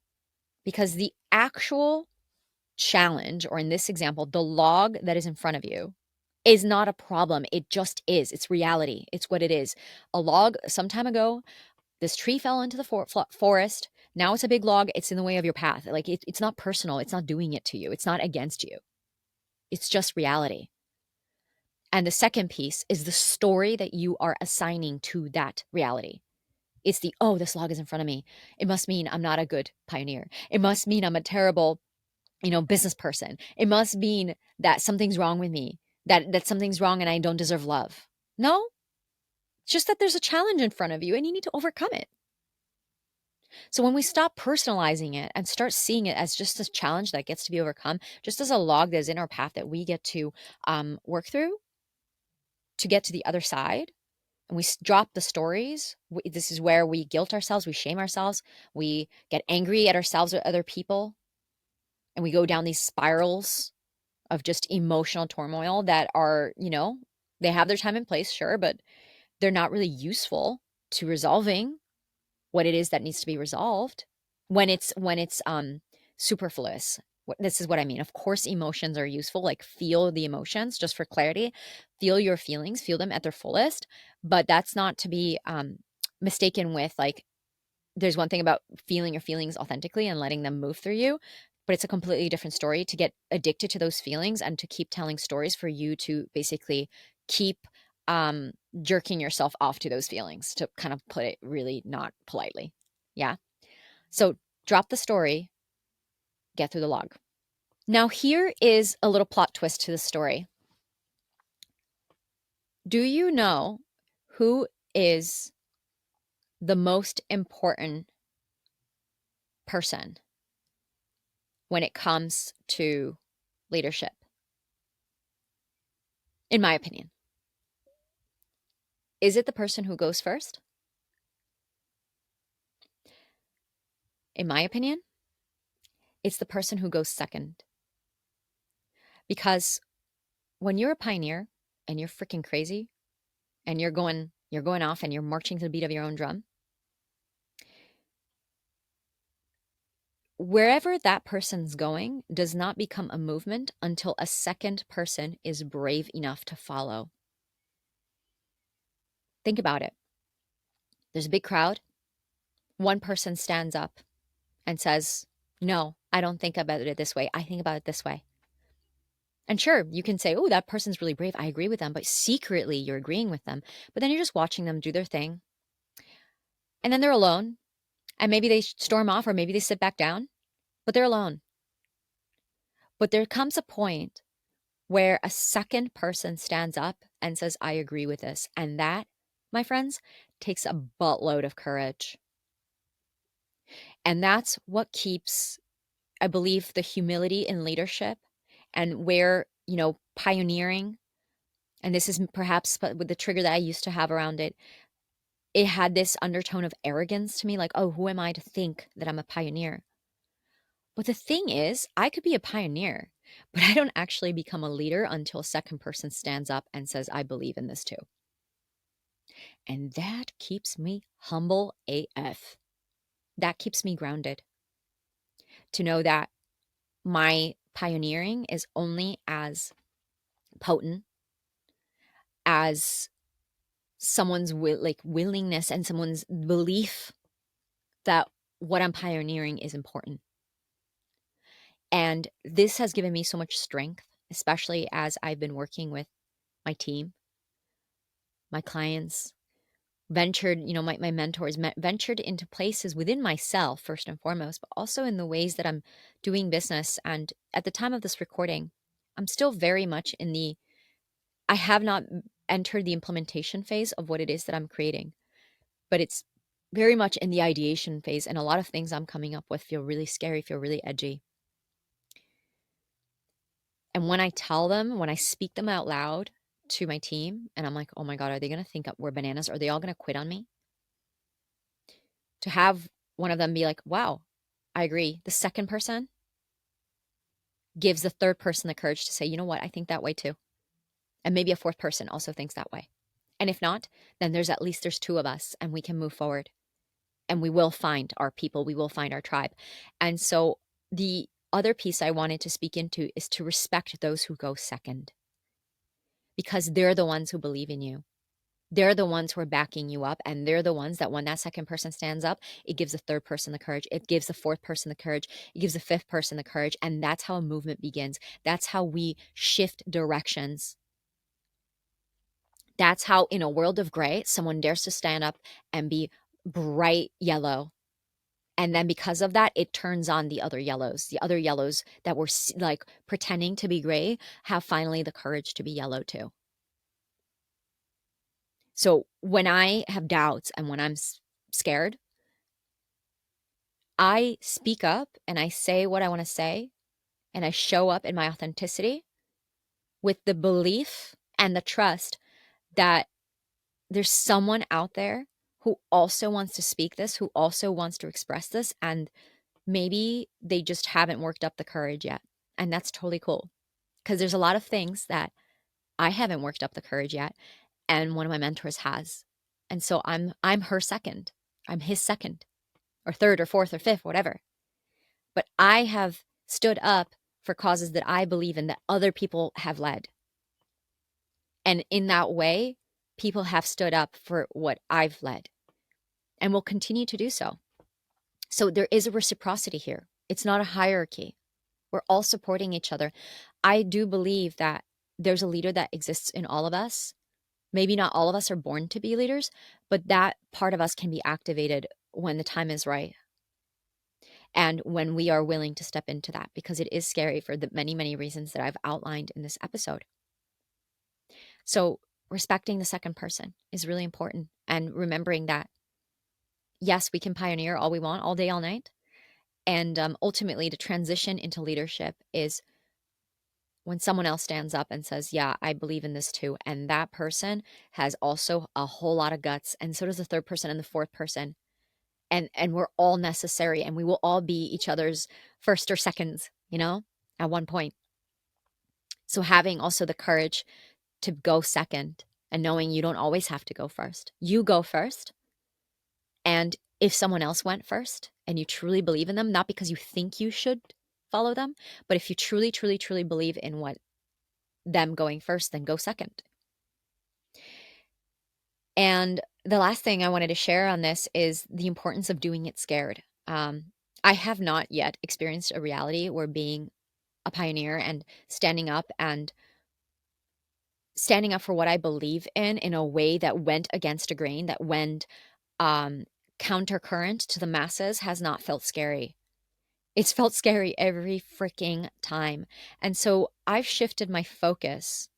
Because the actual challenge, or in this example, the log that is in front of you, is not a problem. It just is. It's reality. It's what it is. A log, some time ago, this tree fell into the forest. Now it's a big log. It's in the way of your path. Like it's not personal. It's not doing it to you. It's not against you. It's just reality. And the second piece is the story that you are assigning to that reality. It's the, oh, this log is in front of me. It must mean I'm not a good pioneer. It must mean I'm a terrible, business person. It must mean that something's wrong with me, that something's wrong and I don't deserve love. No, it's just that there's a challenge in front of you and you need to overcome it. So when we stop personalizing it and start seeing it as just a challenge that gets to be overcome, just as a log that is in our path that we get to work through to get to the other side, and we drop the stories, this is where we guilt ourselves, we shame ourselves, we get angry at ourselves or other people, and we go down these spirals of just emotional turmoil that are, they have their time and place, sure, but they're not really useful to resolving what it is that needs to be resolved when it's superfluous. This is what I mean. Of course, emotions are useful. Like, feel the emotions, just for clarity. Feel your feelings, feel them at their fullest. But that's not to be mistaken with, like, there's one thing about feeling your feelings authentically and letting them move through you, but it's a completely different story to get addicted to those feelings and to keep telling stories for you to basically keep um, jerking yourself off to those feelings, to kind of put it really not politely. Yeah. So drop the story, get through the log. Now, here is a little plot twist to the story. Do you know who is the most important person when it comes to leadership? In my opinion, is it the person who goes first? In my opinion, it's the person who goes second. Because when you're a pioneer and you're freaking crazy and you're going off and you're marching to the beat of your own drum, wherever that person's going does not become a movement until a second person is brave enough to follow. Think about it. There's a big crowd. One person stands up and says, "No, I don't think about it this way. I think about it this way." And sure, you can say, "Oh, that person's really brave. I agree with them." But secretly, you're agreeing with them. But then you're just watching them do their thing. And then they're alone. And maybe they storm off, or maybe they sit back down, but they're alone. But there comes a point where a second person stands up and says, "I agree with this." And that, my friends, takes a buttload of courage. And that's what keeps, I believe, the humility in leadership, and where, pioneering, and this is perhaps with the trigger that I used to have around it, it had this undertone of arrogance to me, like, oh, who am I to think that I'm a pioneer? But the thing is, I could be a pioneer, but I don't actually become a leader until a second person stands up and says, "I believe in this too." And that keeps me humble AF. That keeps me grounded, to know that my pioneering is only as potent as someone's willingness and someone's belief that what I'm pioneering is important. And this has given me so much strength, especially as I've been working with my team, my clients, ventured, my mentors, ventured into places within myself, first and foremost, but also in the ways that I'm doing business. And at the time of this recording, I'm still very much I have not entered the implementation phase of what it is that I'm creating, but it's very much in the ideation phase. And a lot of things I'm coming up with feel really scary, feel really edgy. And when I speak them out loud to my team, and I'm like, oh my God, are they going to think we're bananas? Are they all going to quit on me? To have one of them be like, wow, I agree. The second person gives the third person the courage to say, you know what, I think that way too. And maybe a fourth person also thinks that way. And if not, then there's two of us and we can move forward and we will find our people. We will find our tribe. And so the other piece I wanted to speak into is to respect those who go second, because they're the ones who believe in you. They're the ones who are backing you up. And they're the ones that when that second person stands up, it gives the third person the courage. It gives the fourth person the courage. It gives the fifth person the courage. And that's how a movement begins. That's how we shift directions. That's how, in a world of gray, someone dares to stand up and be bright yellow. And then because of that, it turns on the other yellows. The other yellows that were like pretending to be gray have finally the courage to be yellow too. So when I have doubts and when I'm scared, I speak up and I say what I want to say and I show up in my authenticity with the belief and the trust that there's someone out there who also wants to speak this, who also wants to express this, and maybe they just haven't worked up the courage yet. And that's totally cool because there's a lot of things that I haven't worked up the courage yet, and one of my mentors has. And so I'm her second. I'm his second or third or fourth or fifth, whatever. But I have stood up for causes that I believe in that other people have led. And in that way, people have stood up for what I've led and will continue to do so. So there is a reciprocity here. It's not a hierarchy. We're all supporting each other. I do believe that there's a leader that exists in all of us. Maybe not all of us are born to be leaders, but that part of us can be activated when the time is right and when we are willing to step into that, because it is scary for the many, many reasons that I've outlined in this episode. So respecting the second person is really important, and remembering that, yes, we can pioneer all we want, all day, all night. And ultimately, to transition into leadership is when someone else stands up and says, yeah, I believe in this too. And that person has also a whole lot of guts. And so does the third person and the fourth person. And we're all necessary, and we will all be each other's first or seconds, at one point. So having also the courage to go second and knowing you don't always have to go first. You go first. And if someone else went first and you truly believe in them, not because you think you should follow them, but if you truly, truly, truly believe in what them going first, then go second. And the last thing I wanted to share on this is the importance of doing it scared. I have not yet experienced a reality where being a pioneer and standing up for what I believe in a way that went against a grain, that went counter current to the masses, has not felt scary. It's felt scary every freaking time. And so I've shifted my focus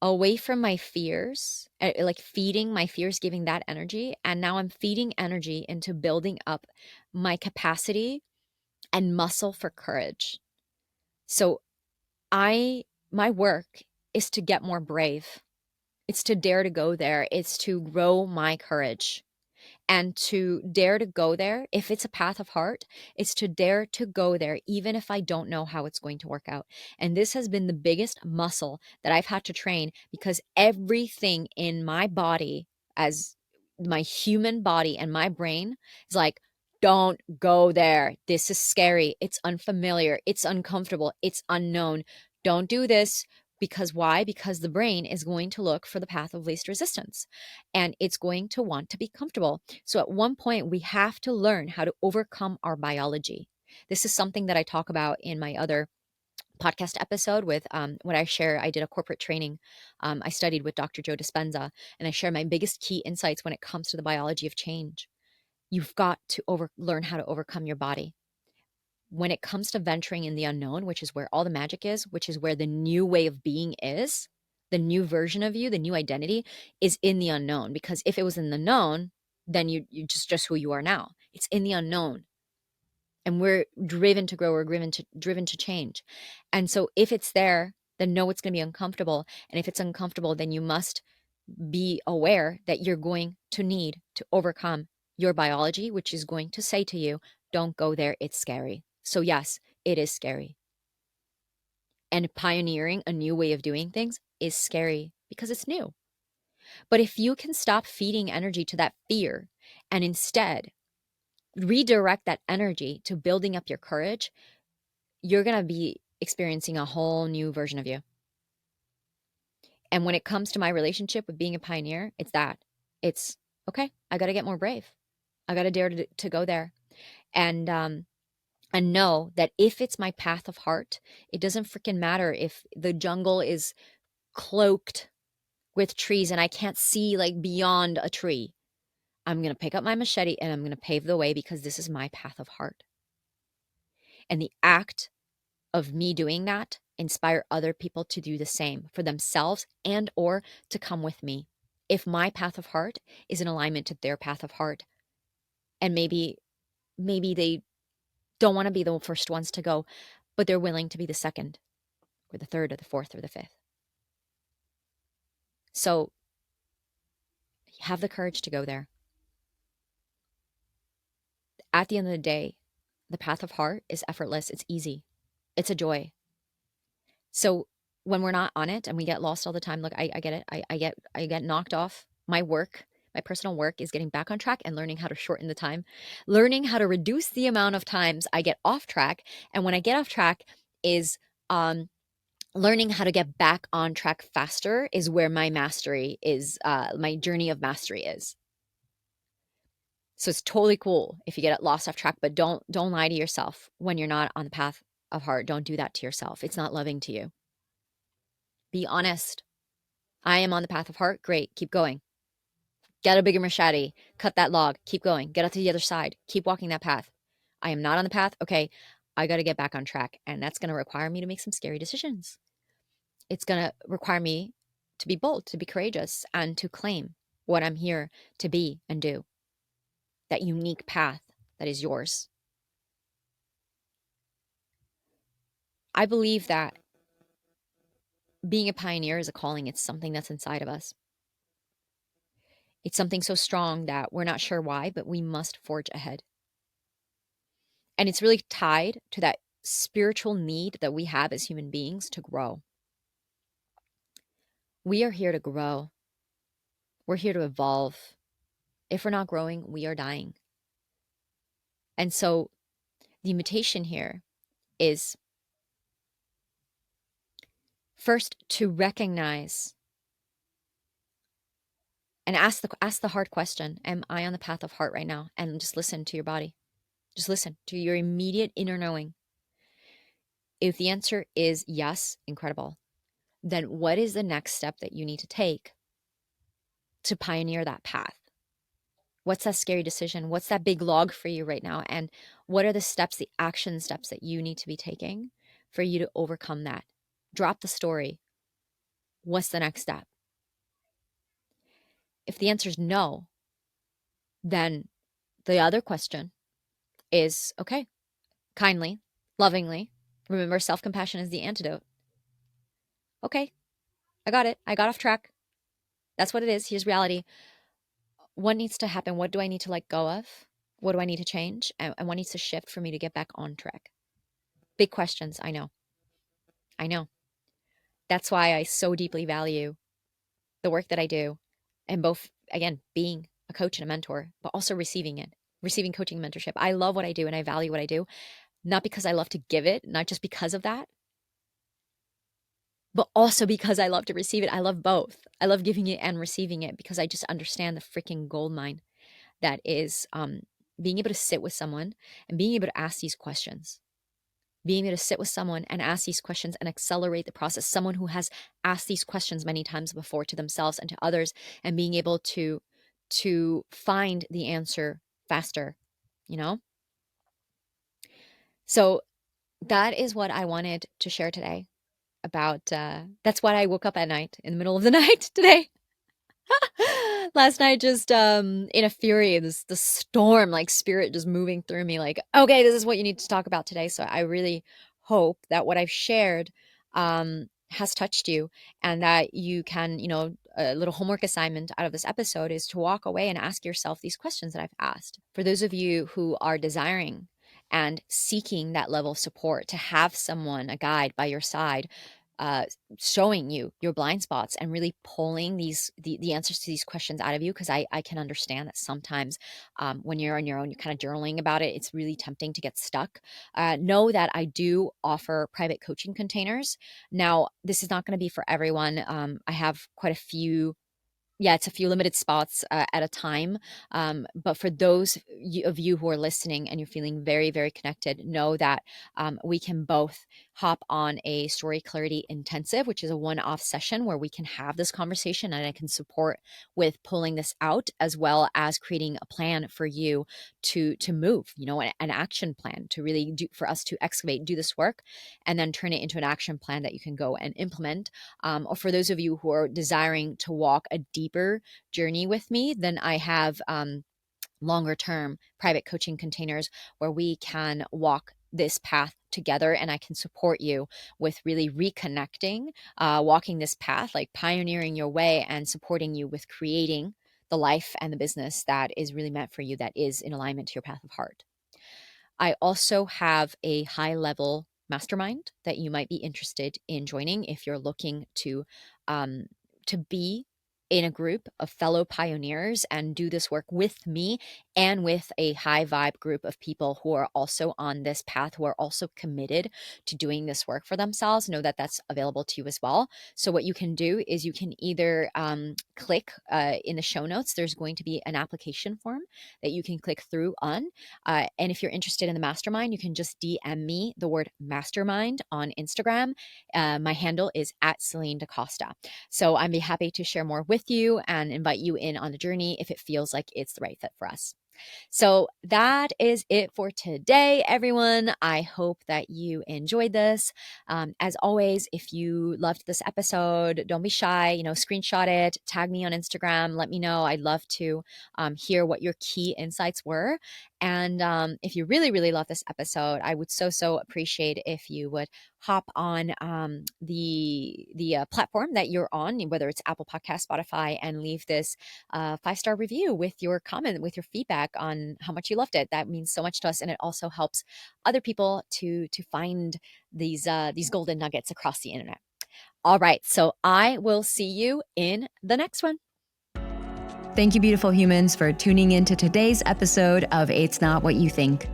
away from my fears, like feeding my fears, giving that energy. And now I'm feeding energy into building up my capacity and muscle for courage. So my work is to get more brave. It's to dare to go there. It's to grow my courage. And to dare to go there, if it's a path of heart, it's to dare to go there, even if I don't know how it's going to work out. And this has been the biggest muscle that I've had to train, because everything in my body, as my human body and my brain, is like, don't go there. This is scary. It's unfamiliar. It's uncomfortable. It's unknown. Don't do this. Because why? Because the brain is going to look for the path of least resistance, and it's going to want to be comfortable. So at one point, we have to learn how to overcome our biology. This is something that I talk about in my other podcast episode with what I share. I did a corporate training. I studied with Dr. Joe Dispenza, and I share my biggest key insights when it comes to the biology of change. You've got to learn how to overcome your body. When it comes to venturing in the unknown, which is where all the magic is, which is where the new way of being is, the new version of you, the new identity is in the unknown. Because if it was in the known, then you just who you are now. It's in the unknown. And we're driven to grow, we're driven to change. And so if it's there, then know it's going to be uncomfortable. And if it's uncomfortable, then you must be aware that you're going to need to overcome your biology, which is going to say to you, don't go there, it's scary. So yes, it is scary. And pioneering a new way of doing things is scary because it's new. But if you can stop feeding energy to that fear and instead redirect that energy to building up your courage, you're going to be experiencing a whole new version of you. And when it comes to my relationship with being a pioneer, it's that. It's okay, I got to get more brave. I got to dare to go there. And know that if it's my path of heart, it doesn't freaking matter if the jungle is cloaked with trees and I can't see like beyond a tree, I'm going to pick up my machete and I'm going to pave the way because this is my path of heart. And the act of me doing that inspire other people to do the same for themselves and or to come with me. If my path of heart is in alignment to their path of heart, and maybe they don't want to be the first ones to go, but they're willing to be the second or the third or the fourth or the fifth. So have the courage to go there. At the end of the day, the path of heart is effortless. It's easy. It's a joy. So when we're not on it and we get lost all the time, look, I get it. I get knocked off. My personal work is getting back on track and learning how to shorten the time, learning how to reduce the amount of times I get off track. And when I get off track is um learning how to get back on track faster is where my mastery is, my journey of mastery is. So it's totally cool if you get lost off track, but don't lie to yourself when you're not on the path of heart. Don't do that to yourself. It's not loving to you. Be honest. I am on the path of heart. Great. Keep going. Get a bigger machete. Cut that log. Keep going. Get out to the other side. Keep walking that path. I am not on the path. Okay. I got to get back on track. And that's going to require me to make some scary decisions. It's going to require me to be bold, to be courageous, and to claim what I'm here to be and do. That unique path that is yours. I believe that being a pioneer is a calling. It's something that's inside of us. It's something so strong that we're not sure why, but we must forge ahead. And it's really tied to that spiritual need that we have as human beings to grow. We are here to grow. We're here to evolve. If we're not growing, we are dying. And so the invitation here is first to recognize and ask the hard question, am I on the path of heart right now? And just listen to your body. Just listen to your immediate inner knowing. If the answer is yes, incredible. Then what is the next step that you need to take to pioneer that path? What's that scary decision? What's that big log for you right now? And what are the steps, the action steps that you need to be taking for you to overcome that? Drop the story. What's the next step? If the answer is no, then the other question is okay, kindly, lovingly. Remember, self compassion is the antidote. Okay, I got it. I got off track. That's what it is. Here's reality. What needs to happen? What do I need to let go of? What do I need to change? And what needs to shift for me to get back on track? Big questions. I know. I know. That's why I so deeply value the work that I do and both, again, being a coach and a mentor, but also receiving it, receiving coaching and mentorship. I love what I do and I value what I do, not because I love to give it, not just because of that, but also because I love to receive it. I love both. I love giving it and receiving it because I just understand the freaking gold mine that is being able to sit with someone and being able to ask these questions. Being able to sit with someone and ask these questions and accelerate the process. Someone who has asked these questions many times before to themselves and to others, and being able to find the answer faster, you know? So that is what I wanted to share today about, that's why I woke up at night in the middle of the night today. Last night, just in a fury, the storm, like spirit just moving through me, like, okay, this is what you need to talk about today. So I really hope that what I've shared has touched you and that you can, a little homework assignment out of this episode is to walk away and ask yourself these questions that I've asked. For those of you who are desiring and seeking that level of support, to have someone, a guide by your side, uh, showing you your blind spots and really pulling the answers to these questions out of you, because I can understand that sometimes when you're on your own, you're kind of journaling about it, it's really tempting to get stuck. Know that I do offer private coaching containers. Now, this is not going to be for everyone. I have quite a few Yeah, it's a few limited spots at a time. But for those of you who are listening and you're feeling very, very connected, know that we can both hop on a story clarity intensive, which is a one-off session where we can have this conversation and I can support with pulling this out, as well as creating a plan for you to move, an action plan to really do, for us to excavate, do this work, and then turn it into an action plan that you can go and implement. Or for those of you who are desiring to walk a deeper journey with me, then I have longer term private coaching containers where we can walk this path together and I can support you with really reconnecting, walking this path, like pioneering your way and supporting you with creating the life and the business that is really meant for you, that is in alignment to your path of heart. I also have a high level mastermind that you might be interested in joining if you're looking um, to be in a group of fellow pioneers and do this work with me and with a high vibe group of people who are also on this path, who are also committed to doing this work for themselves. Know that that's available to you as well. So what you can do is you can either click in the show notes, there's going to be an application form that you can click through on. And if you're interested in the mastermind, you can just DM me the word mastermind on Instagram. My handle is at Celine DaCosta. So I'd be happy to share more with you and invite you in on the journey if it feels like it's the right fit for us. So that is it for today, everyone. I hope that you enjoyed this. As always, if you loved this episode, don't be shy, screenshot it, tag me on Instagram, let me know. I'd love to hear what your key insights were. And if you really, really love this episode, I would so appreciate if you would hop on the platform that you're on, whether it's Apple Podcast, Spotify, and leave this 5-star review with your comment, with your feedback on how much you loved it. That means so much to us, and it also helps other people to find these golden nuggets across the internet. All right, so I will see you in the next one. Thank you, beautiful humans, for tuning in to today's episode of It's Not What You Think.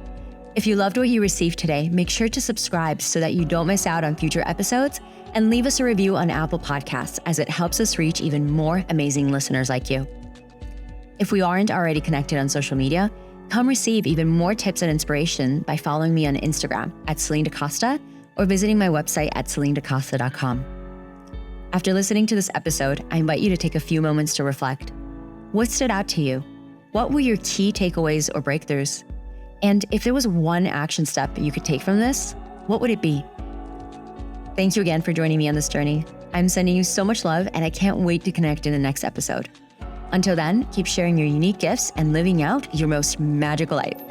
If you loved what you received today, make sure to subscribe so that you don't miss out on future episodes, and leave us a review on Apple Podcasts, as it helps us reach even more amazing listeners like you. If we aren't already connected on social media, come receive even more tips and inspiration by following me on Instagram at Celine DaCosta or visiting my website at CelineDaCosta.com. After listening to this episode, I invite you to take a few moments to reflect. What stood out to you? What were your key takeaways or breakthroughs? And if there was one action step you could take from this, what would it be? Thank you again for joining me on this journey. I'm sending you so much love, and I can't wait to connect in the next episode. Until then, keep sharing your unique gifts and living out your most magical life.